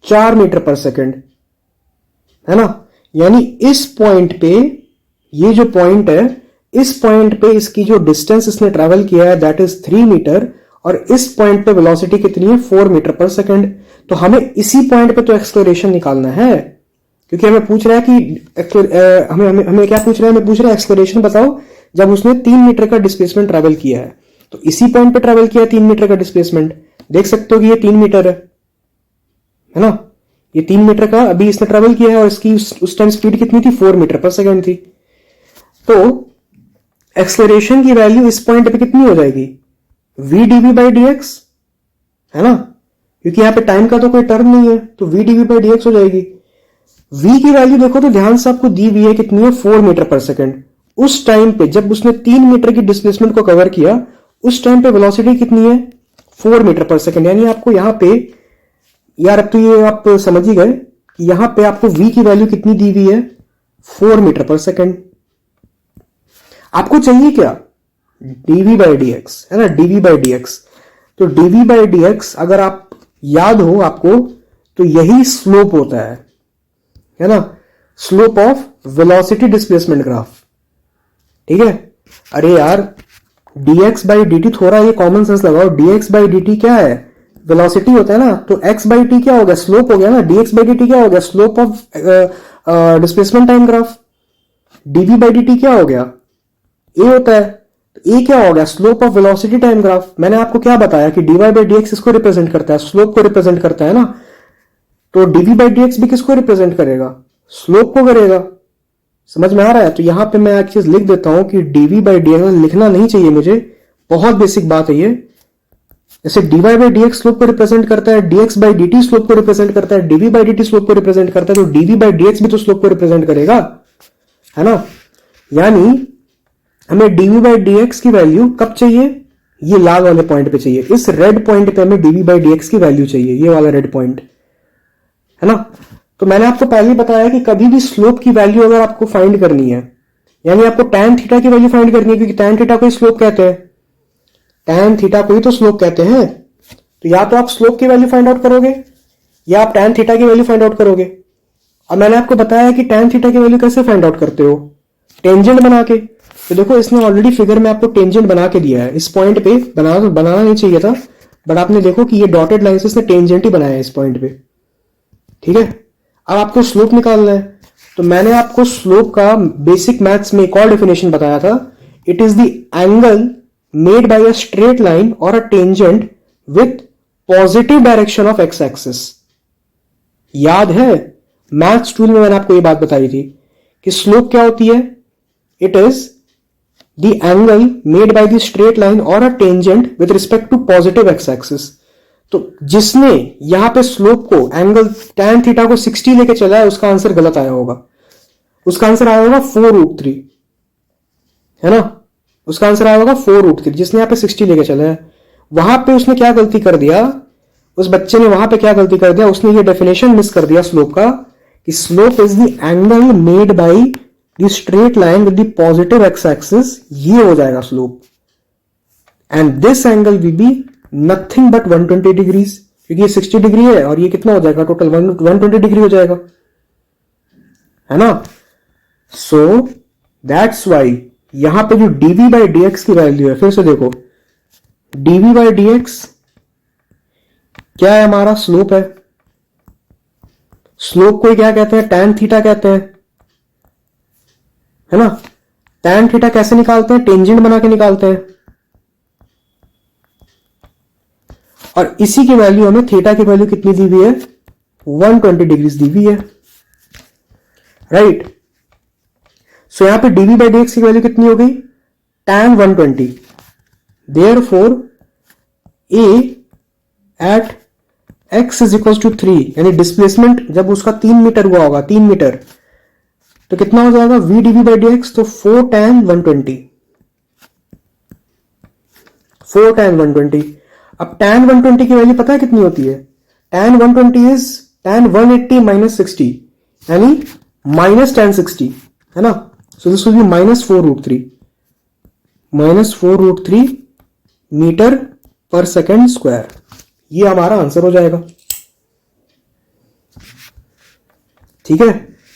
4 मीटर पर सेकंड, है ना। यानी इस पॉइंट पे, ये जो पॉइंट है, इस पॉइंट पे इसकी जो डिस्टेंस इसने ट्रेवल किया है दैट इज 3 मीटर, और इस पॉइंट पे वेलोसिटी कितनी है, 4 मीटर पर सेकंड। तो हमें इसी पॉइंट पे तो एक्सलेरेशन निकालना है, क्योंकि हमें पूछ रहा है कि हमें क्या पूछ रहा है, हमें पूछ रहा है एक्सलेरेशन बताओ जब उसने 3 मीटर का डिस्प्लेसमेंट ट्रेवल किया है। तो इसी पॉइंट पे ट्रेवल किया 3 मीटर का डिस्प्लेसमेंट, देख सकते हो कि ये 3 मीटर है ना। ये 3 मीटर का अभी इसने ट्रेवल किया है, और इसकी उस टाइम स्पीड कितनी थी, 4 मीटर पर सेकंड थी। तो एक्सलेरेशन की वैल्यू इस पॉइंट पे कितनी हो जाएगी, v dv बाई dx, है ना, क्योंकि यहां पे टाइम का तो कोई टर्म नहीं है, तो v dv बाई dx हो जाएगी। v की वैल्यू देखो तो ध्यान से आपको दी हुई है कितनी है, 4 मीटर पर सेकंड। उस टाइम पे जब उसने 3 मीटर की डिस्प्लेसमेंट को कवर किया, उस टाइम पे वेलोसिटी कितनी है, 4 मीटर पर सेकंड। यानी आपको यहां पे, यार अब तो ये आप समझ ही गए कि यहां पे आपको v की वैल्यू कितनी दी हुई है, 4 मीटर पर सेकंड। आपको चाहिए क्या, dv बाई dx, है ना, dv बाई dx। तो dv बाई dx अगर आप याद हो आपको, तो यही स्लोप होता है ना, slope of velocity displacement graph, ठीक है। अरे यार, dx बाई dt, थोड़ा ये कॉमन सेंस लगाओ, dx बाई dt क्या है, वेलोसिटी होता है ना, तो एक्स बाई टी क्या हो गया, स्लोप हो गया ना, D X by D T क्या हो गया, slope of displacement time graph. DV by D T क्या हो गया, ए होता है, तो ए क्या हो गया, slope of velocity time graph. मैंने आपको क्या बताया कि D Y by D X इसको रिप्रेजेंट करता है, स्लोप को रिप्रेजेंट करता है ना, तो डीवी बाई डी एक्स भी किसको रिप्रेजेंट करेगा, स्लोप को करेगा। समझ में आ रहा है? तो यहां पे मैं एक चीज लिख देता हूं कि डीवी बाई डी एक्स लिखना नहीं चाहिए मुझे, बहुत बेसिक बात है ये। जैसे D Y by D X slope को रिप्रेजेंट करता है, D X by D T slope को रिप्रेजेंट करता है, DV by D T slope को रिप्रेजेंट करता है, तो डीवी बाई डी एक्स भी तो स्लोप को रिप्रेजेंट करेगा, है ना। यानी हमें डीवी बाई डी एक्स की वैल्यू कब चाहिए, ये लाल वाले पॉइंट पे चाहिए, इस रेड पॉइंट पे हमें डीवी बाई डी एक्स की वैल्यू चाहिए, ये वाला रेड पॉइंट, है ना। तो मैंने आपको पहले ही बताया कि कभी भी स्लोप की वैल्यू अगर आपको फाइंड करनी है, यानी आपको टैन थीटा की वैल्यू फाइंड करनी है, क्योंकि टैन थीटा को ही स्लोप कहते हैं, टैन थीटा को ही तो स्लोप कहते हैं। तो या तो आप स्लोप की वैल्यू फाइंड आउट करोगे या आप टैन थीटा की वैल्यू फाइंड आउट करोगे। अब मैंने आपको बताया कि टैन थीटा की वैल्यू कैसे फाइंड आउट करते हो, टेंजेंट बना के। तो देखो इसने ऑलरेडी फिगर में आपको टेंजेंट बना के दिया है, इस पॉइंट पे बनाना नहीं चाहिए था, बट आपने देखो कि ये डॉटेड लाइन से इसने टेंजेंट ही बनाया है इस पॉइंट पे, ठीक है। अब आपको स्लोप निकालना है, तो मैंने आपको स्लोप का बेसिक मैथ्स में एक और डेफिनेशन बताया था, it is the angle made by a straight line और a tangent with positive direction of x axis. याद है मैथ्स टूल में मैंने आपको ये बात बताई थी कि स्लोप क्या होती है, it is the angle made by the straight line और a tangent with respect to positive x axis. तो जिसने यहां पे स्लोप को एंगल tan थीटा को 60 लेके चला है उसका आंसर गलत आया होगा, उसका आंसर आया होगा 4√3, है ना, उसका आंसर आया होगा 4√3, जिसने यहां पे 60 लेके चला है। वहां पे उसने क्या गलती कर दिया, उस बच्चे ने वहां पे क्या गलती कर दिया, उसने ये डेफिनेशन मिस कर दिया स्लोप का कि slope is the angle made by the straight line with the positive x axis, ये हो जाएगा slope, and this angle will be nothing but 120 degrees, क्योंकि ये 60 डिग्री है और ये कितना हो जाएगा टोटल 120 डिग्री हो जाएगा, है ना। सो दैट्स वाई यहां पे जो dv बाई डी एक्स की वैल्यू है, फिर से देखो dv बाई डी एक्स क्या है, हमारा स्लोप है। स्लोप को क्या कहते हैं, tan थीटा कहते हैं, है ना। tan थीटा कैसे निकालते हैं, टेंजेंट बना के निकालते हैं, और इसी की वैल्यू हमें थीटा की वैल्यू कितनी दी हुई है, 120 डिग्रीज दी हुई है, राइट। सो यहां पे dv बाई डी एक्स की वैल्यू कितनी हो गई, tan 120, therefore a at x is equal to 3, यानी डिस्प्लेसमेंट जब उसका 3 मीटर हुआ होगा, 3 मीटर, तो कितना हो जाएगा v dv by D x, तो 4 tan 120, 4 tan 120। अब tan 120 की वैल्यू पता है कितनी होती है, tan 120 इज tan 180 माइनस 60, यानी माइनस tan 60, है ना। So this will be -4√3, -4√3 metre पर सेकेंड स्क्वायर, ये हमारा आंसर हो जाएगा, ठीक है।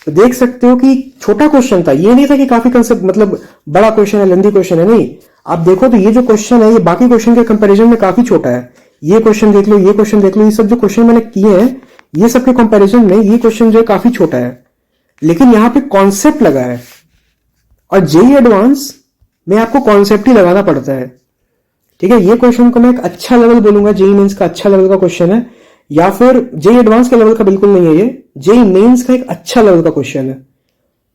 तो देख सकते हो कि छोटा क्वेश्चन था, ये नहीं था कि काफी कंसेप्ट मतलब बड़ा क्वेश्चन है, लेंदी क्वेश्चन है, नहीं। आप देखो तो ये जो क्वेश्चन है ये बाकी क्वेश्चन के कंपैरिजन में काफी छोटा है। ये क्वेश्चन देख लो, ये क्वेश्चन देख लो, ये सब जो क्वेश्चन मैंने किए हैं ये सब के कंपैरिजन में ये क्वेश्चन जो है काफी छोटा है, लेकिन यहां पे कॉन्सेप्ट लगा है, और जेई एडवांस में आपको कॉन्सेप्ट ही लगाना पड़ता है, ठीक है। ये क्वेश्चन को मैं एक अच्छा लेवल बोलूंगा, जेई मेंस का अच्छा लेवल का क्वेश्चन है, या फिर जेई एडवांस के लेवल का बिल्कुल नहीं है, ये जेई मेंस का एक अच्छा लेवल का क्वेश्चन है,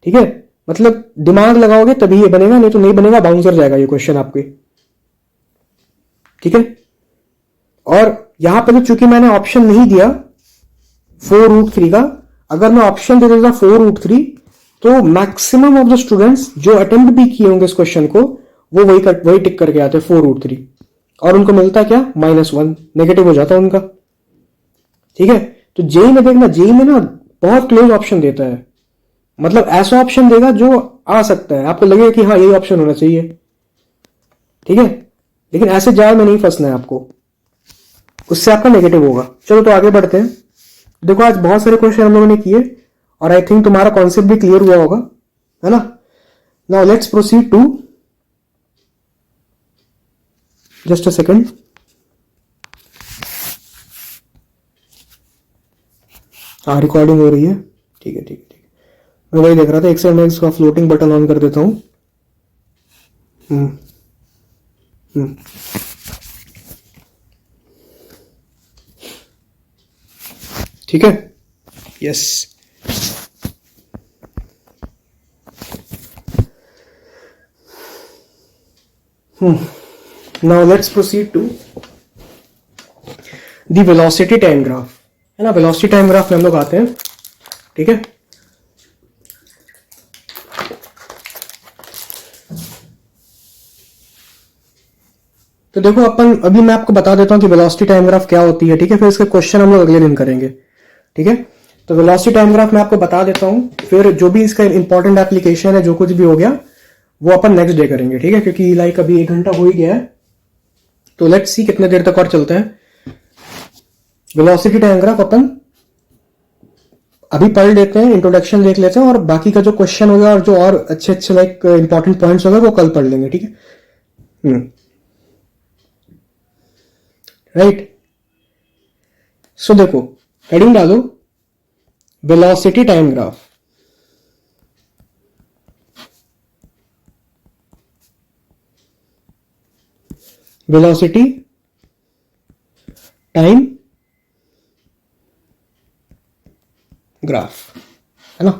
ठीक है। मतलब दिमाग लगाओगे तभी ये बनेगा, नहीं तो नहीं बनेगा, बाउंसर जाएगा ये क्वेश्चन आपके, ठीक है। और यहां पर चूंकि मैंने ऑप्शन नहीं दिया 4√3 का, अगर मैं ऑप्शन दे देता 4√3 तो मैक्सिमम ऑफ द स्टूडेंट्स जो अटेम्प्ट भी किए होंगे इस क्वेश्चन को वो वही टिक करके आते 4√3, और उनको मिलता क्या, -1, नेगेटिव हो जाता उनका, ठीक है। तो जेई में देखना, जेई में ना बहुत क्लोज ऑप्शन देता है, मतलब ऐसा ऑप्शन देगा जो आ सकता है, आपको लगेगा कि हाँ यही ऑप्शन होना चाहिए, ठीक है। लेकिन ऐसे जाल में नहीं फंसना है आपको, उससे आपका नेगेटिव होगा। चलो तो आगे बढ़ते हैं। देखो आज बहुत सारे क्वेश्चन हम लोगों ने किए और आई थिंक तुम्हारा कॉन्सेप्ट भी क्लियर हुआ होगा, है ना। Now let's proceed to, just a second, हाँ रिकॉर्डिंग हो रही है, ठीक है ठीक है ठीक है। मैं वही देख रहा था, एक सेकंड मैं इसका फ्लोटिंग बटन ऑन कर देता हूँ। हम्म हम्म ठीक है, yes. Now let's proceed to the velocity time graph, है ना। वेलोसिटी टाइम ग्राफ में हम लोग आते हैं, ठीक है। तो देखो अपन, अभी मैं आपको बता देता हूं कि वेलोसिटी टाइम ग्राफ क्या होती है, ठीक है। फिर इसके क्वेश्चन हम लोग अगले दिन करेंगे, ठीक है। तो वेलोसिटी टाइम ग्राफ मैं आपको बता देता हूं, फिर जो भी इसका इंपॉर्टेंट एप्लीकेशन है, जो कुछ भी हो गया वो अपन नेक्स्ट डे करेंगे, ठीक है। क्योंकि लाइक अभी 1 घंटा हो ही गया है, तो लेट्स सी कितने देर तक और चलता है। वेलोसिटी टाइम ग्राफ अपन अभी पढ़ लेते हैं, इंट्रोडक्शन देख लेते हैं, और बाकी का जो क्वेश्चन होगा और जो और अच्छे अच्छे लाइक इंपॉर्टेंट पॉइंट्स होगा वो कल पढ़ लेंगे, ठीक है। राइट, सो देखो हेडिंग डालो velocity time graph. Velocity time graph, है ना।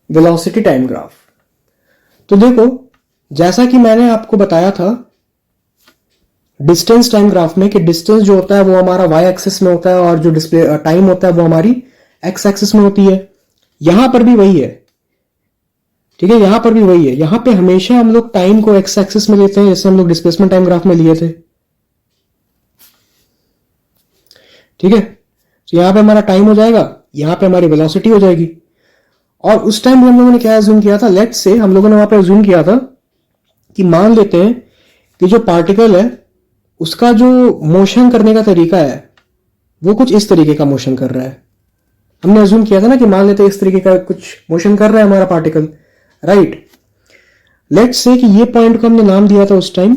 वेलोसिटी टाइम ग्राफ, तो देखो जैसा कि मैंने आपको बताया था डिस्टेंस टाइम ग्राफ में, कि डिस्टेंस जो होता है वो हमारा वाई एक्सिस में होता है और जो डिस्प्ले टाइम होता है वो हमारी एक्स एक्सिस में होती है। यहां पर भी वही है, ठीक है। यहां पर भी वही है, यहां पे हमेशा हम लोग टाइम को एक्स एक्सिस में लेते हैं, जैसे हम लोग डिस्प्लेसमेंट टाइम ग्राफ में लिए थे, ठीक है। तो यहां पे हमारा टाइम हो जाएगा, यहां पे हमारी वेलोसिटी हो जाएगी। और उस टाइम भी हम लोगों ने क्या अज्यूम किया था, लेट्स से हम लोगों ने वहां पे अज्यूम किया था कि मान लेते हैं कि जो पार्टिकल है उसका जो मोशन करने का तरीका है वो कुछ इस तरीके का मोशन कर रहा है। हमने अज्यूम किया था ना कि मान लेते हैं इस तरीके का कुछ मोशन कर रहा है हमारा पार्टिकल, राइट। लेट्स से कि ये पॉइंट को हमने नाम दिया था उस टाइम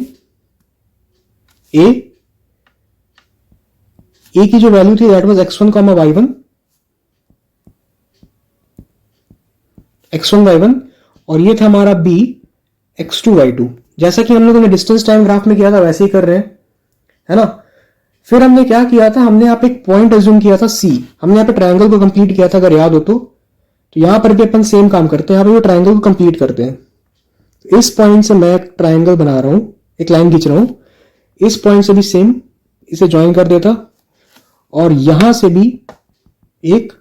ए की जो वैल्यू थी that was x1, y1, x1 y1, और ये था हमारा b x2 y2। जैसा कि हम लोगों ने डिस्टेंस टाइम ग्राफ में किया था वैसे ही कर रहे हैं, है ना। फिर हमने क्या किया था, हमने यहाँ पे एक पॉइंट अज्यूम किया था C, हमने यहाँ पे ट्रायंगल को कंप्लीट किया था अगर याद हो तो यहां पर भी अपन सेम काम करते हैं, यहाँ पे ट्रायंगल को कंप्लीट करते हैं। तो इस पॉइंट से मैं एक ट्रायंगल बना रहा हूं, एक लाइन खींच रहा हूं, इस पॉइंट से भी सेम इसे ज्वाइन कर देता और यहां से भी एक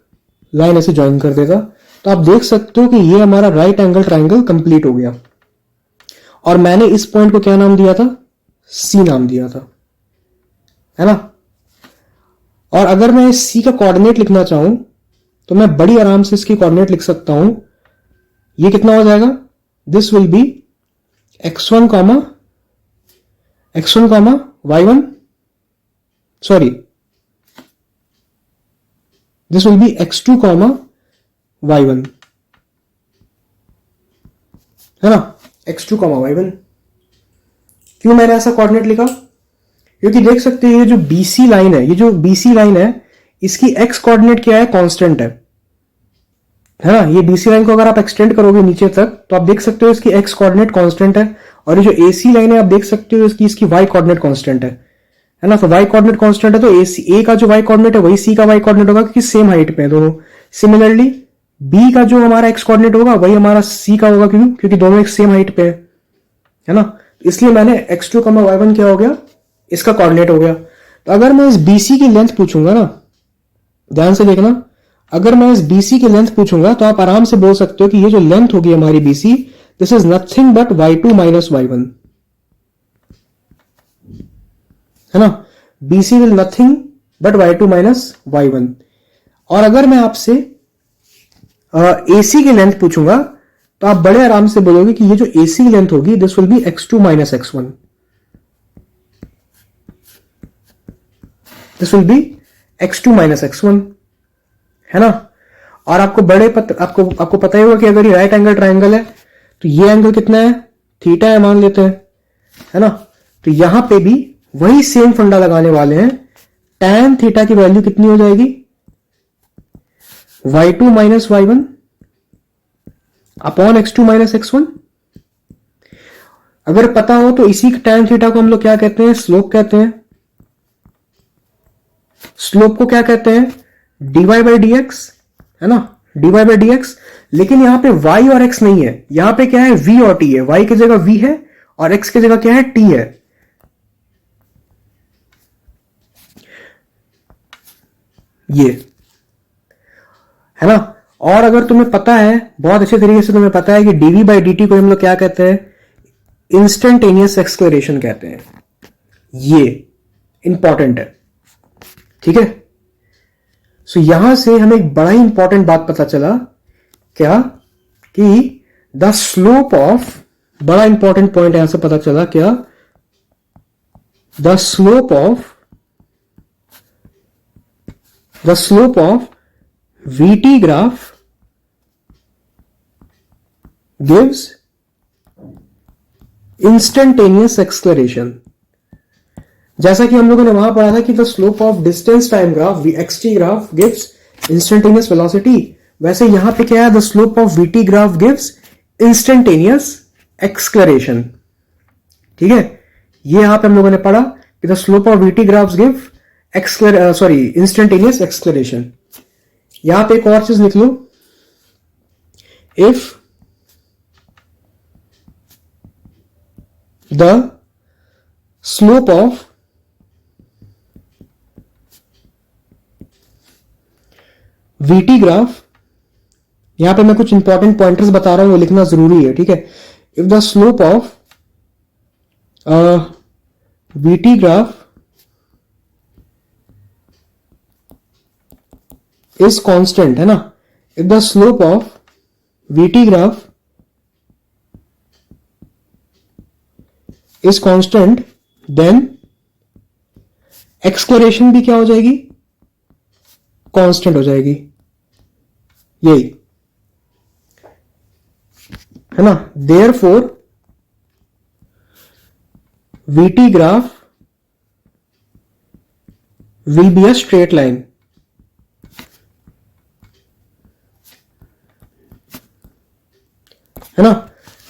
लाइन ऐसे ज्वाइन कर देता। तो आप देख सकते हो कि ये हमारा राइट एंगल ट्रायंगल कंप्लीट हो गया। और मैंने इस पॉइंट को क्या नाम दिया था, C नाम दिया था, है ना। और अगर मैं इस C का कोऑर्डिनेट लिखना चाहूं तो मैं बड़ी आराम से इसकी कोऑर्डिनेट लिख सकता हूं। ये कितना हो जाएगा, this will B x1 y1, sorry this will B x2 y1, है ना, x2 y1। क्यों मैंने ऐसा कोऑर्डिनेट लिखा, क्योंकि देख सकते हैं ये जो BC लाइन है, ये जो BC लाइन है इसकी x कोऑर्डिनेट क्या है, कांस्टेंट है ना। ये BC लाइन को अगर आप एक्सटेंड करोगे नीचे तक तो आप देख सकते हो इसकी x कोऑर्डिनेट कांस्टेंट है, और ये जो AC लाइन है आप देख सकते हो इसकी y कोऑर्डिनेट कांस्टेंट है ना। तो y कोऑर्डिनेट कांस्टेंट है तो A का जो y कोऑर्डिनेट है वही C का y कोऑर्डिनेट होगा, क्योंकि सेम हाइट पे है दोनों। सिमिलरली B का जो हमारा x कोऑर्डिनेट होगा वही हमारा C का होगा, क्योंकि दोनों एक सेम हाइट पे है ना। इसलिए मैंने x2 y1 क्या हो गया, इसका कोऑर्डिनेट हो गया। तो अगर मैं इस BC की लेंथ पूछूंगा ना, ध्यान से देखना, अगर मैं इस BC की लेंथ पूछूंगा तो आप आराम से बोल सकते हो कि ये जो लेंथ होगी हमारी BC, this is nothing but y2 minus y1, है ना। BC will nothing but y2 minus y1। और अगर मैं आपसे AC की लेंथ पूछूंगा तो आप बड़े आराम से बोलोगे कि ये जो AC की लेंथ होगी this will B x2 minus x1, this will B x2 minus x1, है ना। और आपको आपको पता ही होगा कि अगर ये राइट एंगल ट्रायंगल है तो ये एंगल कितना है, थीटा है मान लेते हैं, है ना। तो यहां पे भी वही सेम फंडा लगाने वाले हैं, tan थीटा की वैल्यू कितनी हो जाएगी, y2 minus y1 upon x2 minus x1। अगर पता हो तो इसी tan थीटा को हम लोग क्या कहते हैं, स्लोप कहते हैं। स्लोप को क्या कहते हैं, dy बाई डी एक्स, है ना, dy बाई डी एक्स। लेकिन यहां पे y और x नहीं है, यहां पे क्या है, v और t है। y की जगह v है और x की जगह क्या है, t है। ये है ना। और अगर तुम्हें पता है, बहुत अच्छे तरीके से तुम्हें पता है कि dv बाई dt को हम लोग क्या कहते हैं, इंस्टेंटेनियस एक्सलरेशन कहते हैं। ये इंपॉर्टेंट है, ठीक है। सो यहां से हमें एक बड़ा ही इंपॉर्टेंट बात पता चला, क्या, कि द स्लोप ऑफ, बड़ा इंपॉर्टेंट पॉइंट यहां से पता चला, क्या, the slope of VT graph gives instantaneous acceleration. जैसा कि हम लोगों ने वहां पढ़ा था कि the slope of distance time graph xt graph gives instantaneous velocity, वैसे यहां पे क्या है, the slope of VT graph gives instantaneous acceleration. ठीक है, ये यहां पे हम लोगों ने पढ़ा कि the slope of VT graphs give instantaneous acceleration. यहां पे एक और चीज लिख लो, if the slope of VT graph, यहां पे मैं कुछ इंपॉर्टेंट पॉइंटर्स बता रहा हूं, वो लिखना जरूरी है, ठीक है। If the slope of VT graph is constant, है ना, if the slope of VT graph is constant, then acceleration भी क्या हो जाएगी, कांस्टेंट हो जाएगी। यही है ना, therefore VT graph will B a straight line. है ना,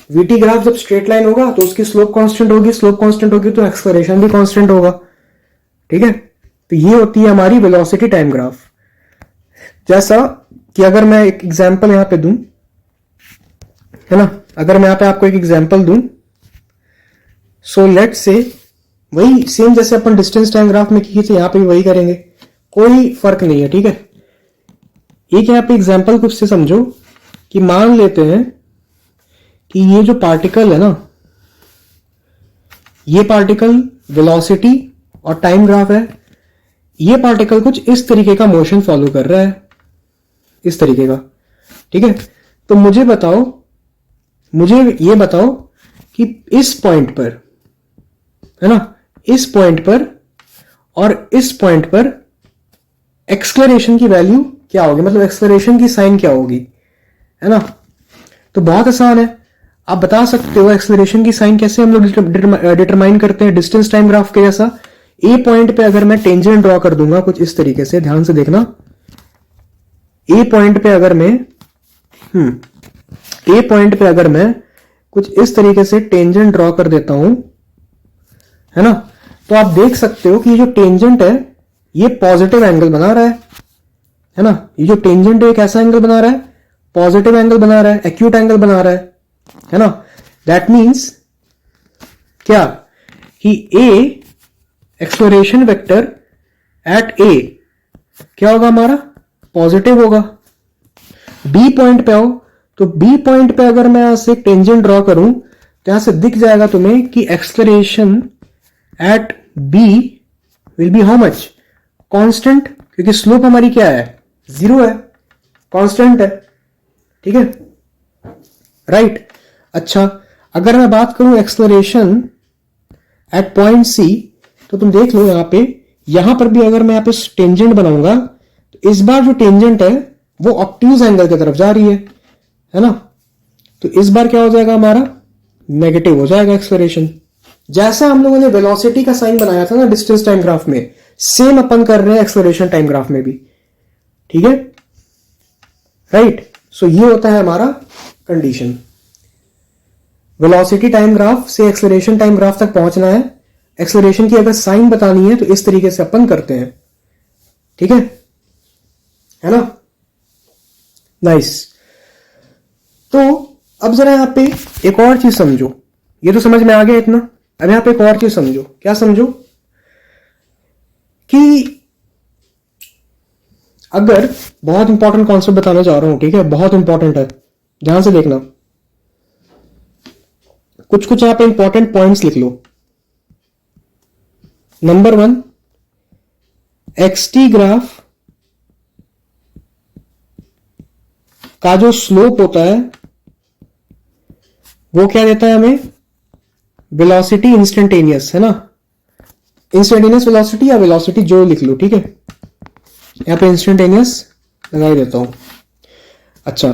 VT ग्राफ जब स्ट्रेट लाइन होगा तो उसकी स्लोप कांस्टेंट होगी, स्लोप कांस्टेंट होगी तो एक्सलरेशन भी कांस्टेंट होगा। ठीक है, तो ये होती है हमारी वेलोसिटी टाइम ग्राफ। जैसा कि अगर मैं एक एग्जांपल यहां पे दूं, है ना, अगर मैं यहां पे आपको एक एग्जांपल दूं, सो लेट्स से वही सेम जैसे अपन डिस्टेंस टाइम ग्राफ में किए थे, यहां पे भी वही करेंगे, कोई फर्क नहीं है। ठीक है, एक यहां पे एग्जांपल कुछ से समझो कि मान लेते हैं कि ये जो पार्टिकल है ना, ये पार्टिकल वेलोसिटी और टाइम ग्राफ है, ये पार्टिकल कुछ इस तरीके का मोशन फॉलो कर रहा है, इस तरीके का। ठीक है, तो मुझे ये बताओ कि इस पॉइंट पर, है ना, इस पॉइंट पर और इस पॉइंट पर एक्सलरेशन की वैल्यू क्या होगी, मतलब एक्सलरेशन की साइन क्या होगी, है ना। तो बहुत आसान है, आप बता सकते हो एक्सलरेशन की साइन कैसे हम लोग डिटरमाइन करते हैं, डिस्टेंस टाइम ग्राफ के जैसा। ए पॉइंट पे अगर मैं टेंजेंट ड्रॉ कर दूंगा कुछ इस तरीके से, ध्यान से देखना, ए पॉइंट पे अगर मैं कुछ इस तरीके से टेंजेंट ड्रॉ कर देता हूं, है ना, तो आप देख सकते हो कि ये जो टेंजेंट है ये पॉजिटिव एंगल बना रहा है ना, ये जो टेंजेंट है एक ऐसा एंगल बना रहा है, पॉजिटिव एंगल बना रहा है, एक्यूट एंगल बना रहा है ना। दैट मीन्स क्या, कि ए एक्सलरेशन वेक्टर एट ए क्या होगा हमारा, पॉजिटिव होगा। बी पॉइंट पे आओ, तो बी पॉइंट पे अगर मैं यहां से टेंजेंट ड्रॉ करूं तो यहां से दिख जाएगा तुम्हें कि acceleration at B will be how much, constant, क्योंकि स्लोप हमारी क्या है, 0 है, कांस्टेंट है। ठीक है, राइट। अच्छा, अगर मैं बात करूं एक्सलरेशन एट पॉइंट सी, तो तुम देख लो यहां पर भी अगर मैं यहां पे टेंजेंट बनाऊंगा तो इस बार जो टेंजेंट है वो ऑब्ट्यूज एंगल की तरफ जा रही है ना, तो इस बार क्या हो जाएगा हमारा, नेगेटिव हो जाएगा एक्सलरेशन। जैसा हम लोगों ने वेलोसिटी का साइन बनाया था ना डिस्टेंस टाइम ग्राफ में, सेम अपन कर रहे हैं एक्सेलरेशन टाइम ग्राफ में भी, ठीक है, राइट। सो ये होता है हमारा कंडीशन। वेलोसिटी टाइम ग्राफ से एक्सेलरेशन टाइम ग्राफ तक पहुंचना है, एक्सेलरेशन की अगर साइन बतानी है तो इस तरीके से अपन करते हैं, ठीक है ना, नाइस। तो अब जरा यहां पे एक और चीज समझो, ये तो समझ में आ गया इतना। अब यहां पे एक और चीज समझो, क्या समझो कि अगर, बहुत इंपॉर्टेंट कॉन्सेप्ट बताना चाह रहा हूं, ठीक है, बहुत इंपॉर्टेंट है, ध्यान से देखना, कुछ कुछ यहां पे इंपॉर्टेंट पॉइंट्स लिख लो। नंबर 1, एक्सटी ग्राफ का जो स्लोप होता है वो क्या देता है हमें, वेलोसिटी इंस्टेंटेनियस, है ना, इंस्टेंटेनियस वेलोसिटी या वेलोसिटी जो लिख लो, ठीक है, यहां पे इंस्टेंटेनियस लगा ही देता हूं। अच्छा,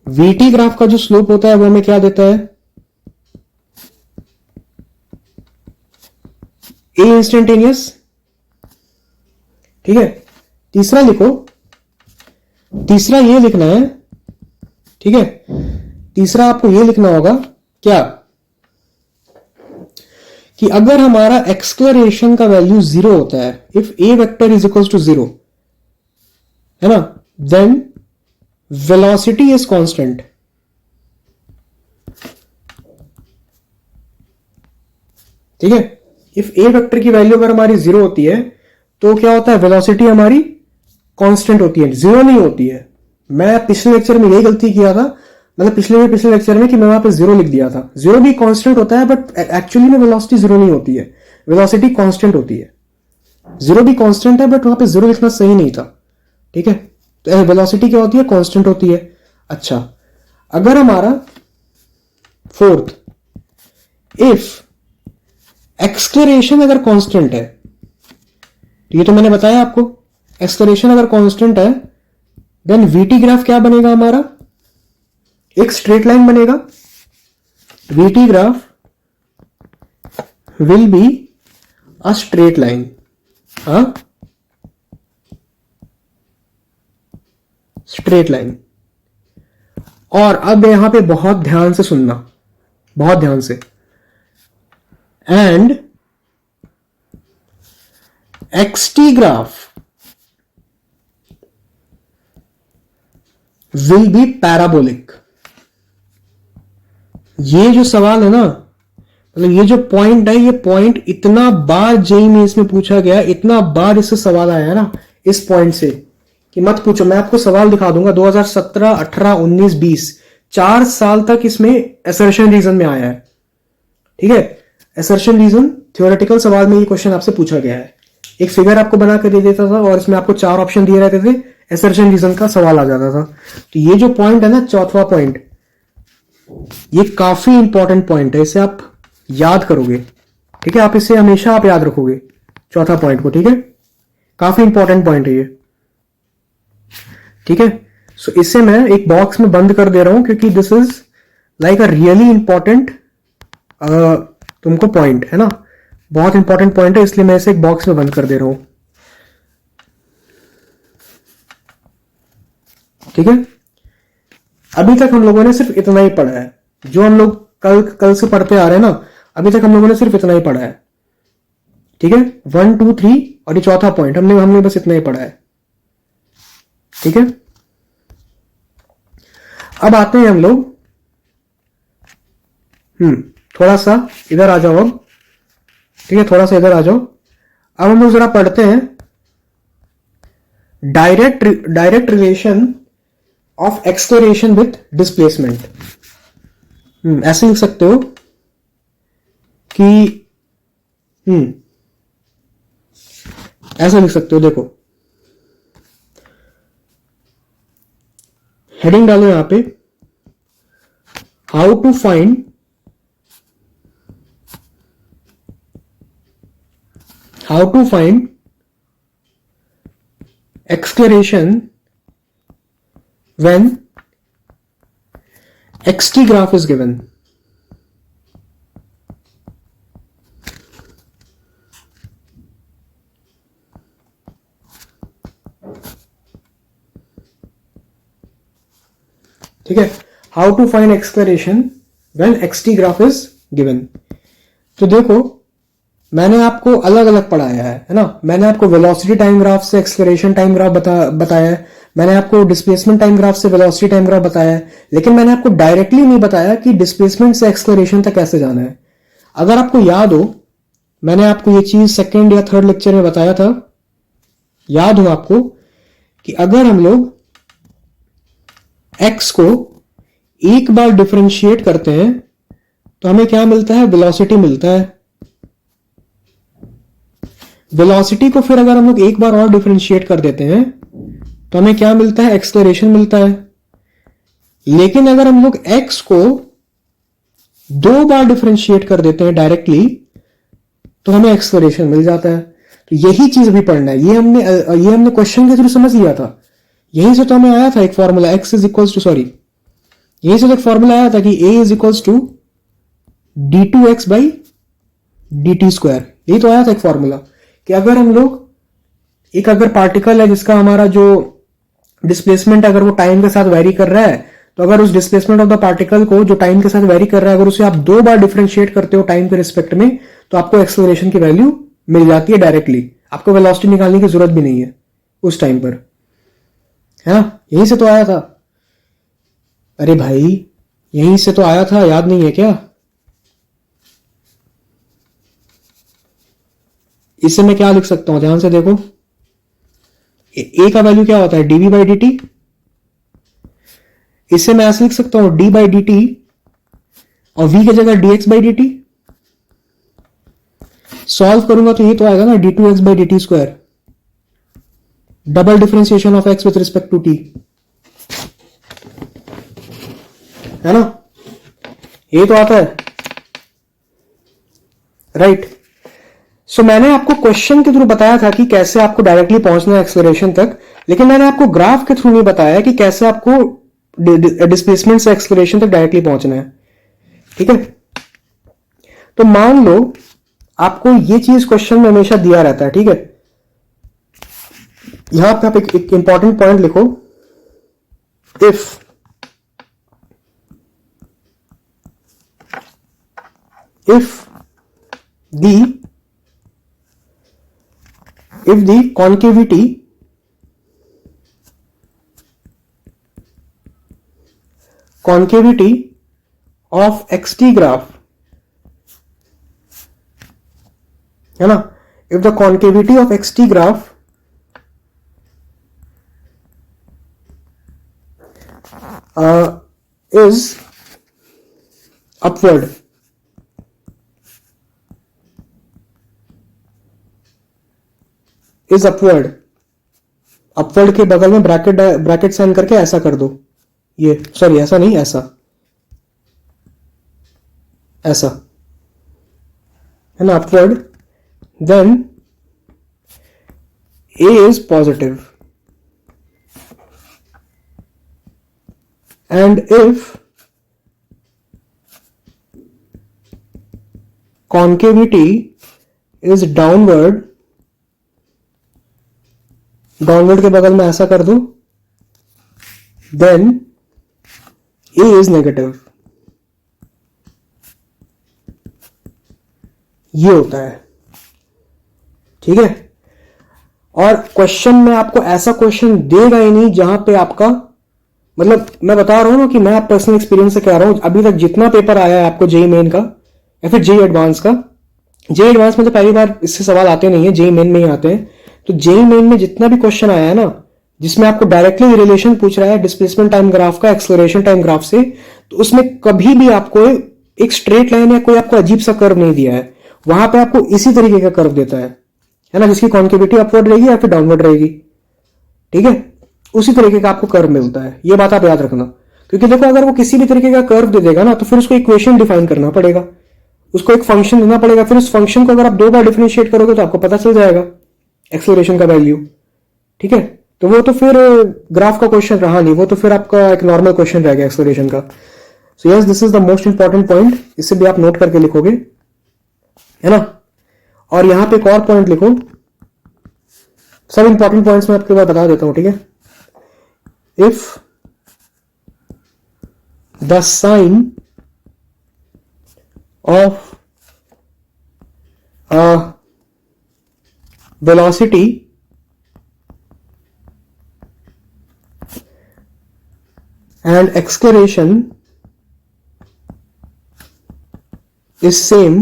वीटी ग्राफ का जो स्लोप होता है वो हमें क्या देता है, ए इंस्टेंटेनियस, ठीक है। तीसरा लिखो, तीसरा ये लिखना है, ठीक है, तीसरा आपको ये लिखना होगा क्या, कि अगर हमारा एक्सक्लरेशन का वैल्यू 0 होता है, if A vector is equal to 0, है ना, देन वेलोसिटी इज कांस्टेंट। ठीक है, इफ ए वेक्टर की वैल्यू अगर हमारी 0 होती है तो क्या होता है, वेलोसिटी हमारी कांस्टेंट होती है, 0 नहीं होती है। मैं पिछले लेक्चर में यही गलती किया था, मतलब पिछले लेक्चर में, कि मैं वहां पे 0 लिख दिया था। 0 भी कांस्टेंट होता है, बट एक्चुअली में वेलोसिटी 0 नहीं होती है, वेलोसिटी कांस्टेंट होती है। 0 भी कांस्टेंट है, बट वहां पे 0 लिखना सही नहीं था, ठीक है। तो वेलोसिटी क्या होती है, कांस्टेंट होती है। अच्छा, अगर हमारा फोर्थ, इफ एक्सक्लरेशन अगर कांस्टेंट है, तो ये तो मैंने बताया आपको, एक्सक्लरेशन अगर कांस्टेंट है, देन वीटी ग्राफ क्या बनेगा हमारा, एक स्ट्रेट लाइन बनेगा। VT graph will B a straight line, हाँ, स्ट्रेट लाइन। और अब यहां पे बहुत ध्यान से सुनना, बहुत ध्यान से, and XT graph will be parabolic. ये जो सवाल है ना, मतलब ये जो पॉइंट है, ये पॉइंट इतना बार जेई में इसमें पूछा गया, इतना बार इससे सवाल आया है ना इस पॉइंट से, कि मत पूछो। मैं आपको सवाल दिखा दूंगा, 2017, 18, 19, 20, 4 साल तक इसमें असर्शन रीजन में आया है, ठीक है। असर्शन रीजन थ्योरेटिकल सवाल में ये क्वेश्चन आपसे पूछा गया है, एक फिगर आपको बना कर दे देता था और इसमें आपको 4 ऑप्शन दिए रहते थे, असर्शन रीजन का सवाल आ जाता था। तो ये जो पॉइंट है ना, चौथा पॉइंट, ये काफी इंपॉर्टेंट पॉइंट है, इसे आप याद करोगे, ठीक है, आप इसे हमेशा आप याद रखोगे, चौथा पॉइंट को, ठीक है, काफी इंपॉर्टेंट पॉइंट है ये, ठीक है। सो इसे मैं एक बॉक्स में बंद कर दे रहा हूं, क्योंकि this is like a really important तुमको पॉइंट है ना, बहुत इंपॉर्टेंट पॉइंट है, इसलिए मैं इसे एक बॉक्स में बंद कर दे रहा हूं, ठीक है। अभी तक हम लोगों ने सिर्फ इतना ही पढ़ा है, जो हम लोग कल से पढ़ते आ रहे हैं ना, अभी तक हम लोगों ने सिर्फ इतना ही पढ़ा है, ठीक है, 1, 2, 3 और ये चौथा पॉइंट, हमने बस इतना ही पढ़ा है, ठीक है। अब आते हैं हम लोग, थोड़ा सा इधर आ जाओ अब, ठीक है, थोड़ा सा इधर आ जाओ। अब हम लोग जरा पढ़ते हैं direct relation of acceleration with displacement. ऐसे लिख सकते हो कि ऐसा लिख सकते हो, देखो हेडिंग डालो यहां पे, how to find acceleration when xt graph is given। ठीक है, how to find acceleration when xt graph is given. तो देखो मैंने आपको अलग अलग पढ़ाया है ना, मैंने आपको वेलोसिटी टाइम ग्राफ से एक्सेलरेशन टाइम ग्राफ बताया है, मैंने आपको डिस्प्लेसमेंट टाइम ग्राफ से वेलोसिटी टाइम ग्राफ बताया है, लेकिन मैंने आपको डायरेक्टली नहीं बताया कि डिस्प्लेसमेंट से एक्सेलरेशन तक कैसे जाना है। अगर आपको याद हो, मैंने आपको ये चीज सेकेंड या थर्ड लेक्चर में बताया था, याद हो आपको, कि अगर हम लोग x को एक बार डिफरेंशिएट करते हैं तो हमें क्या मिलता है, वेलोसिटी मिलता है। वेलोसिटी को फिर अगर हम लोग एक बार और डिफरेंशिएट कर देते हैं तो हमें क्या मिलता है, एक्सेलरेशन मिलता है। लेकिन अगर हम लोग x को दो बार डिफरेंशिएट कर देते हैं डायरेक्टली तो हमें एक्सेलरेशन मिल जाता है। तो यही चीज भी पढ़ना है, ये हमने क्वेश्चन के थ्रू समझ लिया था। यही से तो हमें आया था एक formula, x is equals to, sorry, यही से तो एक फॉर्मूला आया था कि a is equals to d2x by dt square. यही तो आया था एक फॉर्मूला कि अगर हम लोग अगर पार्टिकल है जिसका हमारा जो डिस्प्लेसमेंट अगर वो टाइम के साथ वेरी कर रहा है, तो अगर उस डिस्प्लेसमेंट ऑफ द पार्टिकल को जो टाइम के साथ वेरी कर रहा है, अगर उसे आप दो बार डिफरेंशिएट करते हो टाइम के रिस्पेक्ट में, तो आपको एक्सेलरेशन की वैल्यू मिल जाती है डायरेक्टली। आपको वेलोसिटी निकालने की जरूरत भी नहीं है उस टाइम पर, है ना। यहीं से तो आया था। अरे भाई यहीं से तो आया था, याद नहीं है क्या? इससे मैं क्या लिख सकता हूं, ध्यान से देखो। ए का वैल्यू क्या होता है, डीवी बाई डी टी। इससे मैं ऐसे लिख सकता हूं डी बाई डी टी और वी की जगह D X by D T. Solve करूंगा तो ये तो आएगा ना D two X by D T square, double differentiation of X with respect to T, है ना। ये तो आता है, राइट। सो मैंने आपको क्वेश्चन के थ्रू बताया था कि कैसे आपको डायरेक्टली पहुंचना है एक्सेलरेशन तक, लेकिन मैंने आपको ग्राफ के थ्रू नहीं बताया कि कैसे आपको डिस्प्लेसमेंट से एक्सेलरेशन तक डायरेक्टली पहुंचना है। ठीक है, तो मान लो आपको ये चीज क्वेश्चन में हमेशा दिया रहता है, ठीक है। यहां पे आप एक इंपॉर्टेंट पॉइंट लिखो, if the concavity of xt graph, है ना, if the concavity of xt graph is upward, is upward, upward के बगल में ब्रैकेट साइन करके ऐसा कर दो, ये सॉरी ऐसा नहीं, ऐसा ऐसा, है ना, upward, then A is positive and if concavity is downward, downward के बगल में ऐसा कर दो, देन ए इज नेगेटिव। ये होता है, ठीक है। और क्वेश्चन में आपको ऐसा क्वेश्चन देगा ही नहीं जहां पे आपका, मतलब मैं बता रहा हूं ना कि मैं पर्सनल एक्सपीरियंस से कह रहा हूं, अभी तक जितना पेपर आया है आपको जेई मेन का या फिर जेई एडवांस का, जेई एडवांस में तो पहली बार इससे सवाल आते नहीं है, जेई मेन में ही आते हैं। तो जेई मेन में जितना भी क्वेश्चन आया है ना, जिसमें आपको डायरेक्टली रिलेशन पूछ रहा है डिस्प्लेसमेंट टाइम ग्राफ का एक्सेलरेशन टाइम ग्राफ से, तो उसमें कभी भी आपको एक स्ट्रेट लाइन या कोई आपको अजीब सा कर्व नहीं दिया है। वहां पे आपको इसी तरीके का कर्व देता है ना, जिसकी कॉन्केविटी अपवर्ड रहेगी या फिर डाउनवर्ड रहेगी, ठीक है। उसी तरीके का आपको कर्व मिलता है, ये बात आप याद रखना। क्योंकि देखो अगर वो किसी भी तरीके का कर्व दे देगा ना, तो फिर उसको इक्वेशन डिफाइन करना पड़ेगा, उसको एक फंक्शन देना पड़ेगा, फिर उस फंक्शन को अगर आप दो बार डिफरेंशिएट करोगे तो आपको पता चल जाएगा एक्सेलरेशन का वैल्यू, ठीक है। तो वो तो फिर ग्राफ का क्वेश्चन रहा नहीं, वो तो फिर आपका एक नॉर्मल क्वेश्चन रह गया एक्सेलरेशन का। So yes, this is the most important point, इसे भी आप नोट करके लिखोगे, है ना। और यहां पे एक और पॉइंट लिखो, सब इंपॉर्टेंट पॉइंट्स मैं आपके बाद बता देता हूं, ठीक है। If the sign of velocity and acceleration is same,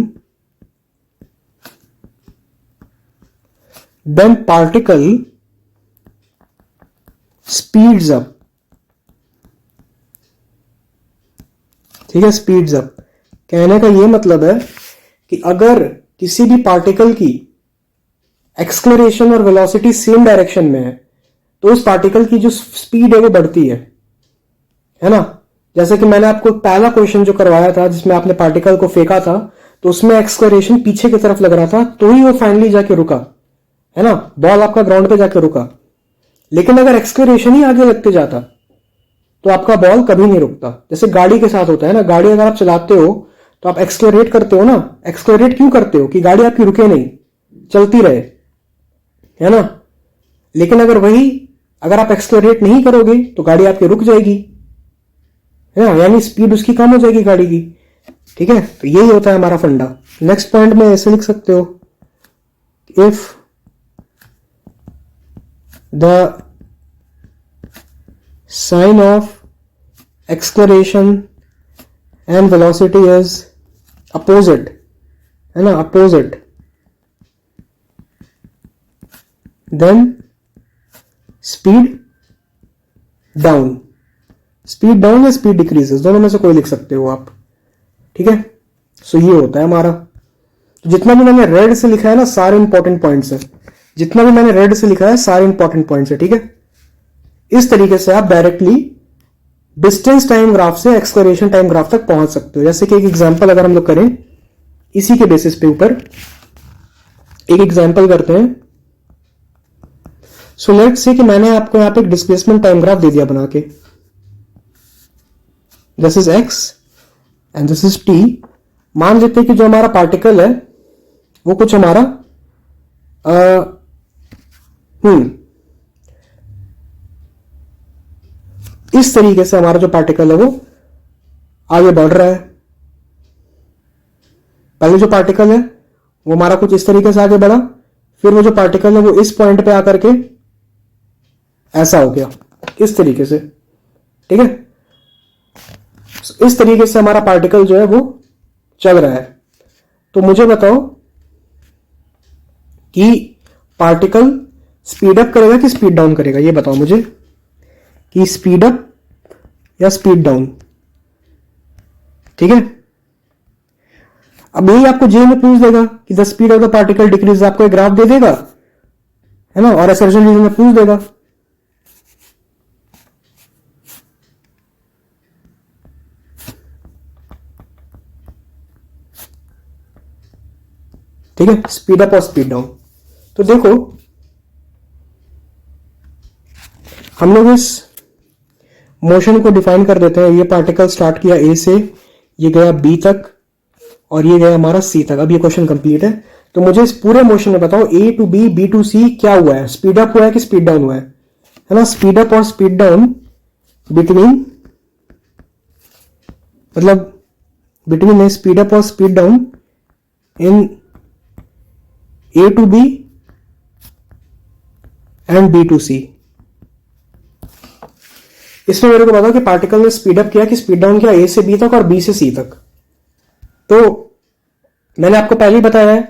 then particle speeds up. ठीक है, स्पीड्स अप कहने का ये मतलब है कि अगर किसी भी पार्टिकल की एक्सक्लरेशन और वेलोसिटी सेम डायरेक्शन में है तो उस पार्टिकल की जो स्पीड है वो बढ़ती है ना। जैसे कि मैंने आपको पहला क्वेश्चन जो करवाया था जिसमें आपने पार्टिकल को फेंका था तो उसमें एक्सक्लरेशन पीछे की तरफ लग रहा था तो ही वो फाइनली जाके रुका, है ना, बॉल आपका ग्राउंड पे जाके रुका। लेकिन अगर एक्सक्लरेशन ही आगे लगते जाता तो आपका बॉल कभी नहीं रुकता। जैसे गाड़ी के साथ होता है ना, गाड़ी अगर आप चलाते हो तो आप एक्सक्लरेट करते हो ना। एक्सक्लरेट क्यों करते हो? कि गाड़ी आपकी रुके नहीं, चलती रहे, है ना। लेकिन अगर आप एक्सक्लरेट नहीं करोगे तो गाड़ी आपकी रुक जाएगी, है ना, यानी स्पीड उसकी कम हो जाएगी गाड़ी की। ठीक है, तो यही होता है हमारा फंडा। नेक्स्ट पॉइंट में ऐसे लिख सकते हो, if the sign of acceleration and velocity is opposite, है ना, opposite, then speed down. Speed down या स्पीड डिक्रीजेस, दोनों में से कोई लिख सकते हो आप। ठीक है, सो ये होता है हमारा। तो जितना भी मैंने रेड से लिखा है ना सारे इंपॉर्टेंट पॉइंट्स है, जितना भी मैंने रेड से लिखा है सारे इंपॉर्टेंट पॉइंट्स है। ठीक है, इस तरीके से आप डायरेक्टली डिस्टेंस टाइम ग्राफ से एक्सक्लरेशन टाइम ग्राफ तक पहुंच सकते हो। जैसे कि एक एग्जांपल अगर हम लोग करें इसी के बेसिस पे ऊपर एक एग्जांपल करते हैं। सो लेट्स से कि मैंने आपको यहां पे एक डिस्प्लेसमेंट टाइम ग्राफ दे दिया बना के, this is x and this is t। मान लेते हैं कि जो हमारा पार्टिकल है वो कुछ हमारा इस तरीके से हमारा जो पार्टिकल है वो आगे बढ़ रहा है। पहले जो पार्टिकल है वो हमारा कुछ इस तरीके से आगे बढ़ा, फिर वो जो पार्टिकल है वो इस पॉइंट पे आकर के ऐसा हो गया, इस तरीके से। ठीक है, इस तरीके से हमारा पार्टिकल जो है वो चल रहा है। तो मुझे बताओ कि पार्टिकल स्पीड अप करेगा कि स्पीड डाउन करेगा, ये बताओ मुझे कि स्पीड अप या स्पीड डाउन। ठीक है, अब यही आपको जे में पूछ देगा कि the speed of the particle decrease, आपको एक ग्राफ दे देगा, है ना, और असर्शन रीजन में पूछ देगा। ठीक है, स्पीड अप और स्पीड डाउन। तो देखो हम लोग इस मोशन को डिफाइन कर देते हैं। ये पार्टिकल स्टार्ट किया ए से, ये गया बी तक और ये गया हमारा सी तक। अब ये क्वेश्चन कंप्लीट है। तो मुझे इस पूरे मोशन में बताओ ए टू बी, बी टू सी क्या हुआ है, स्पीड अप हुआ है कि स्पीड डाउन हुआ है ना। स्पीड अप और स्पीड डाउन बिटवीन, मतलब बिटवीन स्पीड अप और speed down in A to B and B to C। इसमें मेरे को बताओ कि पार्टिकल ने स्पीड अप किया कि स्पीड डाउन किया, A से B तक और B से C तक। तो मैंने आपको पहले ही बताया है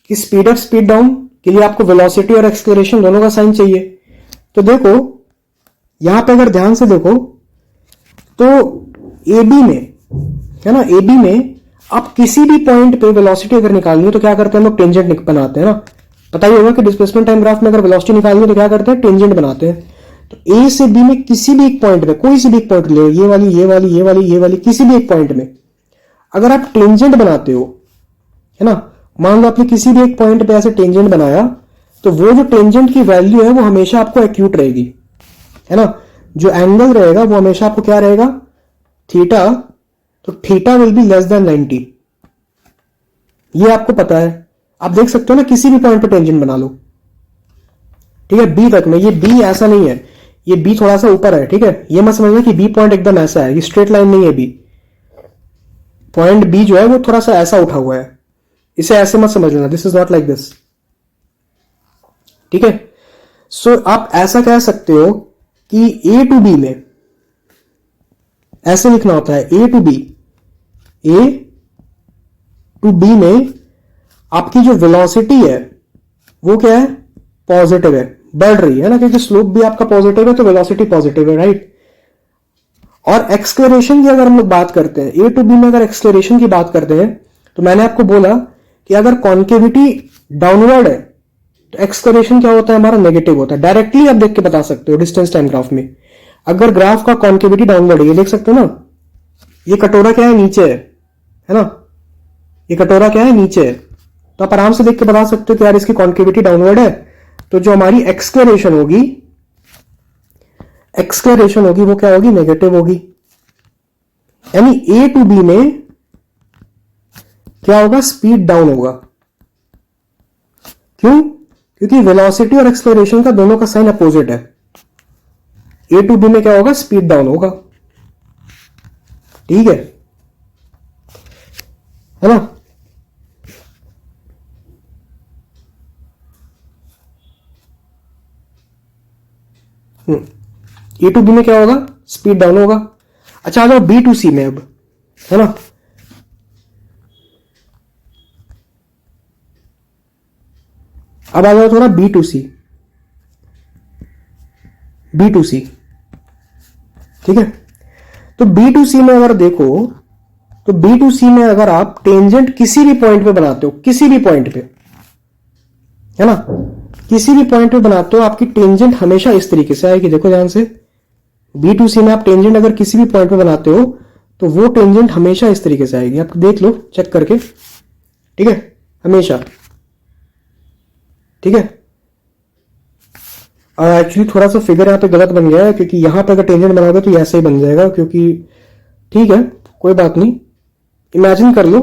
कि स्पीड अप स्पीड डाउन के लिए आपको वेलोसिटी और एक्सलेरेशन दोनों का साइन चाहिए। तो देखो यहां पे अगर ध्यान से देखो तो AB में, है ना, AB में आप किसी भी पॉइंट पे वेलोसिटी अगर निकालनी है तो क्या करते हैं हम लोग, टेंजेंट बनाते हैं ना। पता ही होगा कि डिस्प्लेसमेंट टाइम ग्राफ में अगर वेलोसिटी निकालनी है तो क्या करते हैं, टेंजेंट बनाते हैं। तो ए से बी में किसी भी एक पॉइंट पे, कोई सी भी एक पॉइंट ले, ये वाली ये वाली ये वाली ये वाली, किसी भी एक पॉइंट में अगर आप टेंजेंट बनाते हो, है ना, मान लो आपने किसी भी एक पॉइंट पे ऐसे टेंजेंट बनाया तो वो जो टेंजेंट की वैल्यू है वो हमेशा आपको एक्यूट रहेगी, है ना। जो एंगल रहेगा वो हमेशा आपको क्या रहेगा, थीटा। तो theta will be less than 90। ये आपको पता है, आप देख सकते हो ना, किसी भी पॉइंट पे टेंजेंट बना लो, ठीक है, बी तक में। ये बी ऐसा नहीं है, ये बी थोड़ा सा ऊपर है, ठीक है। ये मत समझना कि बी पॉइंट एकदम ऐसा है, ये स्ट्रेट लाइन नहीं है बी पॉइंट। बी जो है वो थोड़ा सा ऐसा उठा हुआ है, इसे ऐसे मत समझ लेना, this is not like this, ठीक है। सो आप ऐसा कह सकते हो कि ए टू बी में ऐसे लिखना होता है, a to b, a to b में आपकी जो वेलोसिटी है वो क्या है, पॉजिटिव है, बढ़ रही है ना, क्योंकि स्लोप भी आपका पॉजिटिव है तो वेलोसिटी पॉजिटिव है, राइट। और एक्सलेरेशन की अगर हम लोग बात करते हैं, ए टू बी में अगर एक्सलेरेशन की बात करते हैं, तो मैंने आपको बोला कि अगर कॉन्केविटी डाउनवर्ड है तो एक्सलेरेशन क्या होता है हमारा, नेगेटिव होता है। डायरेक्टली आप देख के बता सकते हो डिस्टेंस टाइम ग्राफ में। अगर ग्राफ का कॉन्केविटी डाउनवर्ड है, ये देख सकते हो ना, ये कटोरा क्या है, नीचे है ना, ये कटोरा क्या है, नीचे है, तो आप आराम से देख के बता सकते हो कि यार इसकी कॉन्केविटी डाउनवर्ड है, तो जो हमारी एक्सलेरेशन होगी वो क्या होगी, नेगेटिव होगी। यानी ए टू बी में क्या होगा, स्पीड डाउन होगा। क्यों? क्योंकि वेलोसिटी और एक्सलेरेशन का दोनों का साइन अपोजिट है। ए टू बी में क्या होगा, स्पीड डाउन होगा, ठीक है ना। ए टू बी में क्या होगा, स्पीड डाउन होगा। अच्छा आ जाओ बी टू सी में अब, है ना। अब आ जाओ थोड़ा बी टू सी, ठीक है। तो बी टू सी में अगर देखो, तो बी टू सी में अगर आप टेंजेंट किसी भी पॉइंट पे बनाते हो, किसी भी पॉइंट पे, है ना, किसी भी पॉइंट पे बनाते हो, आपकी टेंजेंट हमेशा इस तरीके से आएगी। देखो ध्यान से, बी टू सी में आप टेंजेंट अगर किसी भी पॉइंट पे बनाते हो तो वो टेंजेंट हमेशा इस तरीके से आएगी। आप देख लो चेक करके, ठीक है, हमेशा, ठीक है। एक्चुअली थोड़ा सा फिगर यहां पे गलत बन गया है, क्योंकि यहां पे अगर टेंजेंट बनाओगे तो ऐसे ही बन जाएगा, क्योंकि ठीक है कोई बात नहीं, इमेजिन कर लो।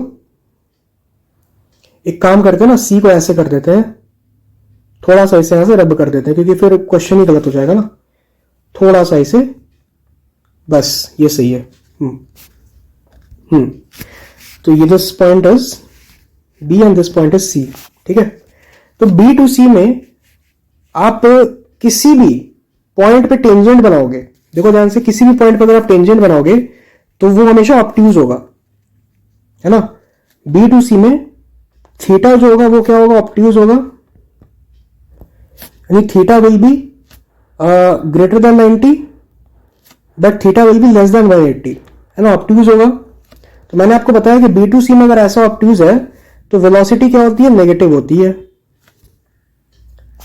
एक काम करते हैं ना, सी को ऐसे कर देते हैं, थोड़ा सा इसे ऐसे रब कर देते हैं, क्योंकि फिर क्वेश्चन ही गलत हो जाएगा ना। थोड़ा सा इसे, बस ये सही है। तो ये this point is B and this point is C, ठीक है। तो बी टू सी में आप किसी भी पॉइंट पे टेंजेंट बनाओगे, देखो ध्यान से, किसी भी पॉइंट पे अगर आप टेंजेंट बनाओगे तो वो हमेशा ऑब्ट्यूज होगा, है ना। बी टू सी में थीटा जो होगा वो क्या होगा, ऑब्ट्यूज होगा, यानी theta will be greater than 90 but theta will be less than 180, है ना, ऑब्ट्यूज होगा। तो मैंने आपको बताया कि बी टू सी में अगर ऐसा ऑब्ट्यूज है तो वेलोसिटी क्या होती है, नेगेटिव होती है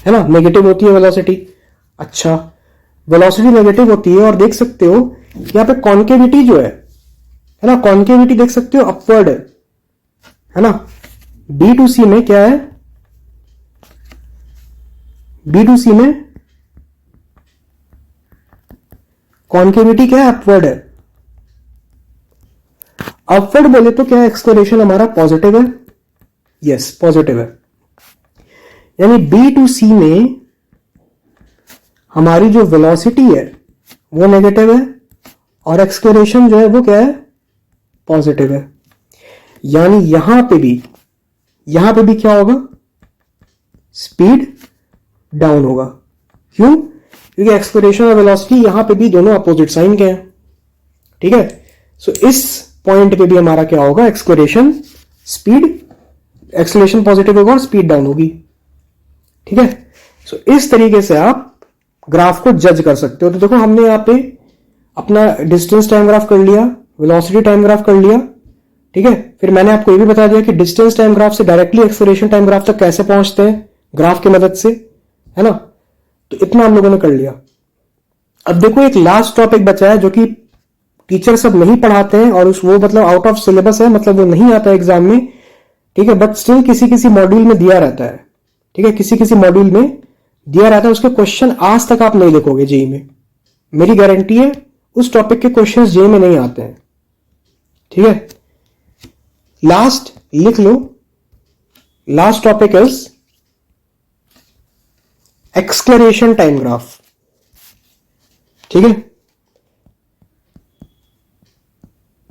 ना, नेगेटिव होती है वेलोसिटी। अच्छा, वेलोसिटी नेगेटिव होती है, और देख सकते हो यहां पे कॉन्केविटी जो है ना, कॉन्केविटी देख सकते हो अपवर्ड है ना। बी टू सी में क्या है, बी टू सी में कॉन्केविटी क्या है, अपवर्ड है। अपवर्ड बोले तो क्या, एक्सलेरेशन हमारा पॉजिटिव है, यस पॉजिटिव है। यानी बी टू सी में हमारी जो वेलोसिटी है वो नेगेटिव है, और एक्सलेरेशन जो है वो क्या है, पॉजिटिव है। यानी यहां पे भी क्या होगा, स्पीड डाउन होगा। क्यों? क्योंकि एक्सलेरेशन और वेलोसिटी यहां पे भी दोनों अपोजिट साइन के हैं, ठीक है। सो इस पॉइंट पे भी हमारा क्या होगा, एक्सलेरेशन, स्पीड, एक्सलेरेशन पॉजिटिव होगा और स्पीड डाउन होगी, ठीक है। सो इस तरीके से आप ग्राफ को जज कर सकते हो। तो देखो हमने यहां पे अपना डिस्टेंस टाइम ग्राफ कर लिया, वेलोसिटी टाइम ग्राफ कर लिया, ठीक है। फिर मैंने आपको ये भी बता दिया कि डिस्टेंस टाइम ग्राफ से डायरेक्टली एक्सेलरेशन टाइम ग्राफ तक कैसे पहुंचते हैं, ग्राफ की मदद से, है ना। तो इतना हम लोगों ने कर लिया। अब देखो एक लास्ट टॉपिक बचा है जो कि टीचर सब नहीं पढ़ाते हैं, और वो मतलब आउट ऑफ सिलेबस है, मतलब वो नहीं आता एग्जाम में, ठीक है, बट स्टिल किसी किसी मॉड्यूल में दिया रहता है, ठीक है, किसी किसी मॉड्यूल में दिया रहता है। उसके क्वेश्चन आज तक आप नहीं लिखोगे जेई में, मेरी गारंटी है उस टॉपिक के क्वेश्चन जेई में नहीं आते हैं, ठीक है। लास्ट लिख लो, last topic is acceleration time graph, ठीक है,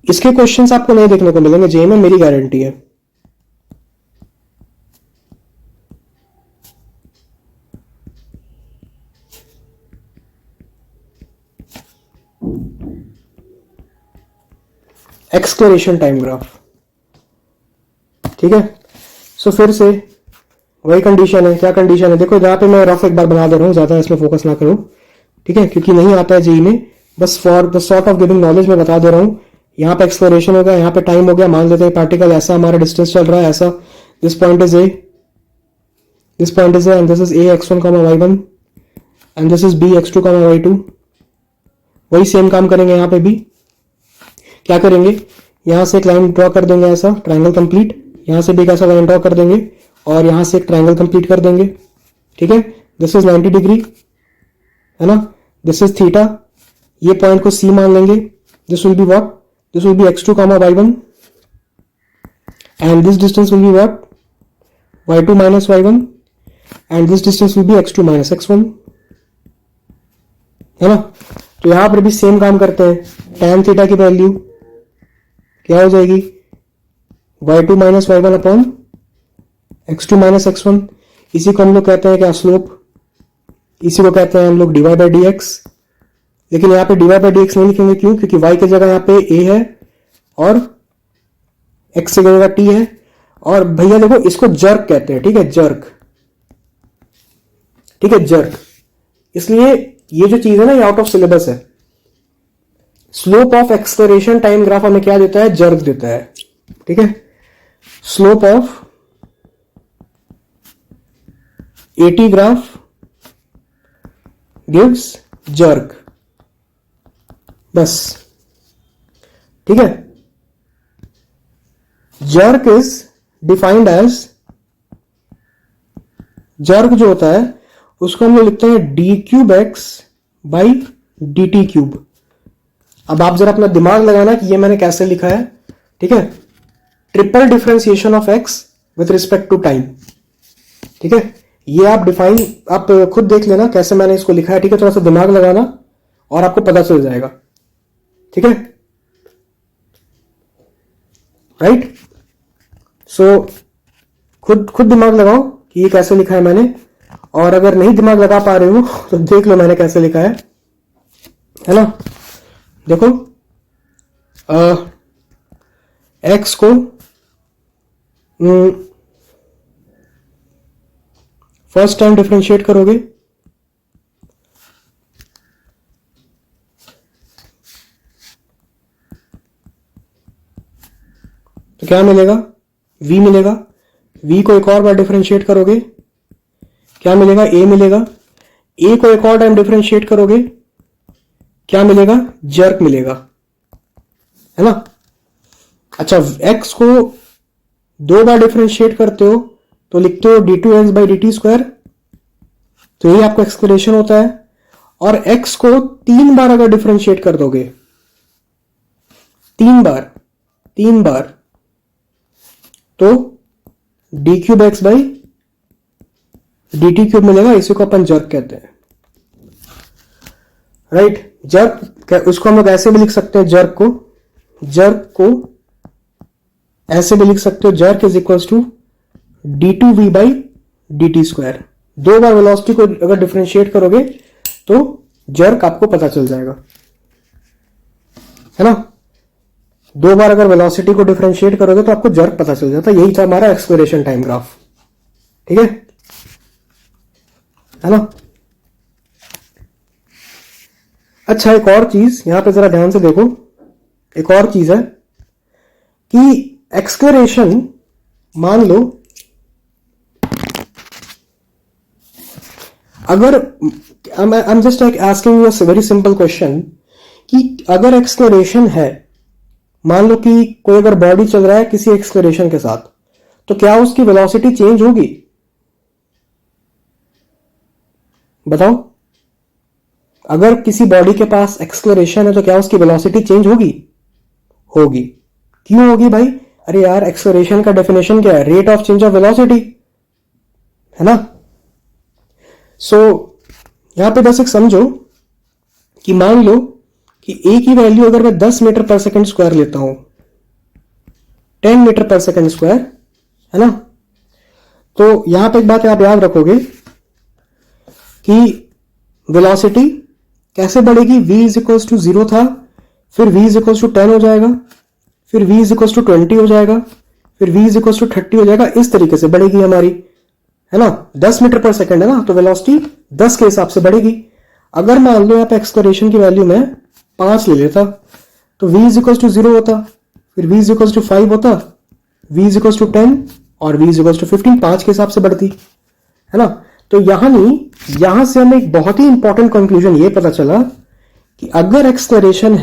इसके क्वेश्चंस आपको नहीं देखने को मिलेंगे जेईई में, मेरी गारंटी है। एक्सक्लेरेशन टाइम ग्राफ, ठीक है। सो फिर से वही कंडीशन है, क्या कंडीशन है देखो, जहां पे मैं रफ एक बार बना दे रहा हूं, ज्यादा इसमें फोकस ना करो, ठीक है, क्योंकि नहीं आता है जेईई में, बस for the sort of giving knowledge मैं बता दे रहा हूं। यहाँ पे एक्सप्लोरेशन हो गया, यहाँ पे टाइम हो गया, मान लेते हैं पार्टिकल ऐसा हमारा डिस्टेंस चल रहा है, ऐसा, this point is a, this point is a, and this is a x1, y1, and this is b x2, y2। वही सेम काम करेंगे यहाँ पे भी। क्या करेंगे, यहां से एक लाइन ड्रॉ कर देंगे ऐसा, ट्राइंगल कंप्लीट, यहां से भी एक ऐसा लाइन ड्रॉ कर देंगे, और यहां से एक ट्राइंगल कंप्लीट कर देंगे, ठीक है। दिस इज 90 डिग्री, है ना, दिस इज थीटा, ये पॉइंट को सी मान लेंगे, this will be what, this will B x2, y1, and this distance will be what, y2 minus y1, and this distance will be x2 minus x1, है ना। तो यहां पर भी सेम काम करते हैं, tan थीटा की वैल्यू क्या हो जाएगी, y2 minus y1 upon x2 minus x1, इसी को हम लोग कहते हैं क्या, स्लोप, इसी को कहते हैं हम लोग dy by dx। लेकिन यहाँ पे dy by dx नहीं लिखेंगे, क्यों, क्योंकि y की जगह यहाँ पे a है और x की जगह t है, और भैया देखो इसको जर्क कहते हैं, ठीक है, जर्क, ठीक है, जर्क। इसलिए ये जो चीज है ना, ये आउट ऑफ सिलेबस है। Slope of acceleration time graph हमें क्या देता है, जर्क देता है, ठीक है। Slope of AT graph gives jerk, बस, ठीक है। Jerk is defined as, jerk जो होता है उसको हम लोग लिखते हैं D cube X by D T cube. अब आप जरा अपना दिमाग लगाना कि ये मैंने कैसे लिखा है, ठीक है। Triple differentiation of X with respect to time, ठीक है। ये आप डिफाइन, आप खुद देख लेना कैसे मैंने इसको लिखा है, ठीक है। थोड़ा सा दिमाग लगाना और आपको पता चल जाएगा, ठीक है, राइट। सो खुद दिमाग लगाओ कि ये कैसे लिखा है मैंने, और अगर नहीं दिमाग लगा पा रहे हो तो देख लो मैंने कैसे लिखा है ना। देखो एक्स को फर्स्ट टाइम डिफरेंशिएट करोगे तो क्या मिलेगा, v मिलेगा। v को एक और बार डिफरेंशिएट करोगे क्या मिलेगा, a मिलेगा। a को एक और टाइम डिफरेंशिएट करोगे क्या मिलेगा, जर्क मिलेगा, है ना। अच्छा, x को दो बार डिफरेंशिएट करते हो तो लिखते हो d2x बाई dt स्क्वायर, तो यही आपका एक्सप्रेशन होता है। और x को 3 बार अगर डिफरेंशिएट कर दोगे, 3 बार तो D cube X by D T cube मिलेगा, इसी को अपन जर्क कहते हैं, राइट। जर्क उसको हम लोग ऐसे भी लिख सकते हैं, जर्क को ऐसे भी लिख सकते हो, jerk is equal to D two V by D T square. 2 बार वेलोसिटी को अगर डिफरेंशिएट करोगे तो जर्क आपको पता चल जाएगा, है ना। 2 बार अगर वेलोसिटी को डिफरेंशिएट करोगे तो आपको जर्क पता चल जाता है। यही था हमारा एक्सप्लोरेशन टाइम ग्राफ, ठीक है ना। अच्छा, एक और चीज यहां पे जरा ध्यान से देखो, एक और चीज है कि एक्सप्लोरेशन, मान लो अगर I am just asking you a very simple question कि अगर एक्सप्लोरेशन है, मान लो कि कोई अगर बॉडी चल रहा है किसी एक्सप्लोरेशन के साथ, तो क्या उसकी वेलोसिटी चेंज होगी, बताओ। अगर किसी बॉडी के पास एक्सप्लोरेशन है तो क्या उसकी वेलोसिटी चेंज होगी, होगी। क्यों होगी भाई, अरे यार एक्सप्लोरेशन का डेफिनेशन क्या है, rate of change of velocity, है ना। सो यहां पे बस एक समझो कि मान लो कि ए की वैल्यू अगर मैं 10 मीटर पर सेकंड स्क्वायर लेता हूं, 10 मीटर पर सेकंड स्क्वायर, है ना, तो यहां पे एक बात आप याद रखोगे कि वेलोसिटी कैसे बढ़ेगी, v इज इक्वल टू 0 था, फिर v इज इक्वल टू 10 हो जाएगा, फिर v इज इक्वल टू 20 हो जाएगा, फिर v इज इक्वल टू 30 हो जाएगा, इस तरीके से बढ़ेगी हमारी, है ना। 10 मीटर पर सेकंड है ना, तो वेलोसिटी 10 के हिसाब से बढ़ेगी। अगर मान लो यहाँ पे एक्सलेरेशन की वैल्यू मैं 5 ले लेता, तो v इज इक्वल टू 0 होता, फिर v इज इक्वल टू 5 होता, v इज इक्वल टू 10 और v इज इक्वल टू 15, 5 के हिसाब से बढ़ती, है ना। तो यहां से हमें एक बहुत ही इंपॉर्टेंट कंक्लूजन ये पता चला कि अगर एक्सलेरेशन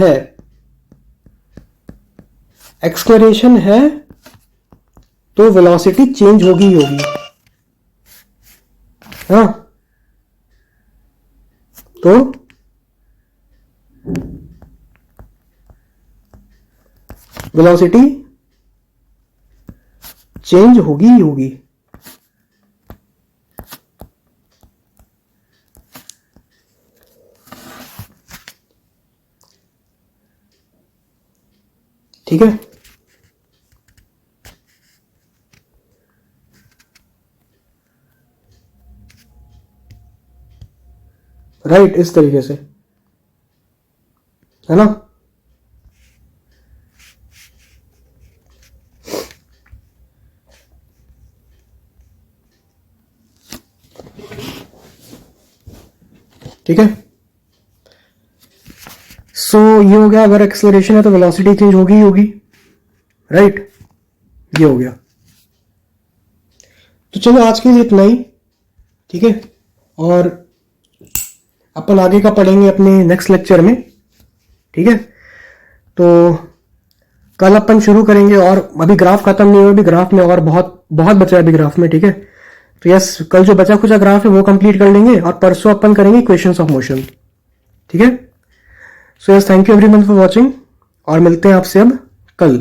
है तो वेलोसिटी चेंज होगी ही होगी, हाँ। तो वेलोसिटी चेंज होगी ही होगी। ठीक है, राइट, इस तरीके से, है ना। ठीक है, सो ये हो गया, अगर एक्सेलरेशन है तो वेलोसिटी चेंज होगी ही होगी, राइट, ये हो गया। तो चलो आज के लिए इतना ही, ठीक है, और अपन आगे का पढ़ेंगे अपने नेक्स्ट लेक्चर में, ठीक है। तो कल अपन शुरू करेंगे, और अभी ग्राफ खत्म नहीं हुआ, अभी ग्राफ में और बहुत बहुत बचा है अभी ग्राफ में, ठीक है। तो यस, कल जो बचा खुचा ग्राफ है वो कंप्लीट कर लेंगे, और परसों अपन करेंगे इक्वेशंस ऑफ मोशन, ठीक है। So yes, thank you everyone for watching, और मिलते हैं आपसे अब कल।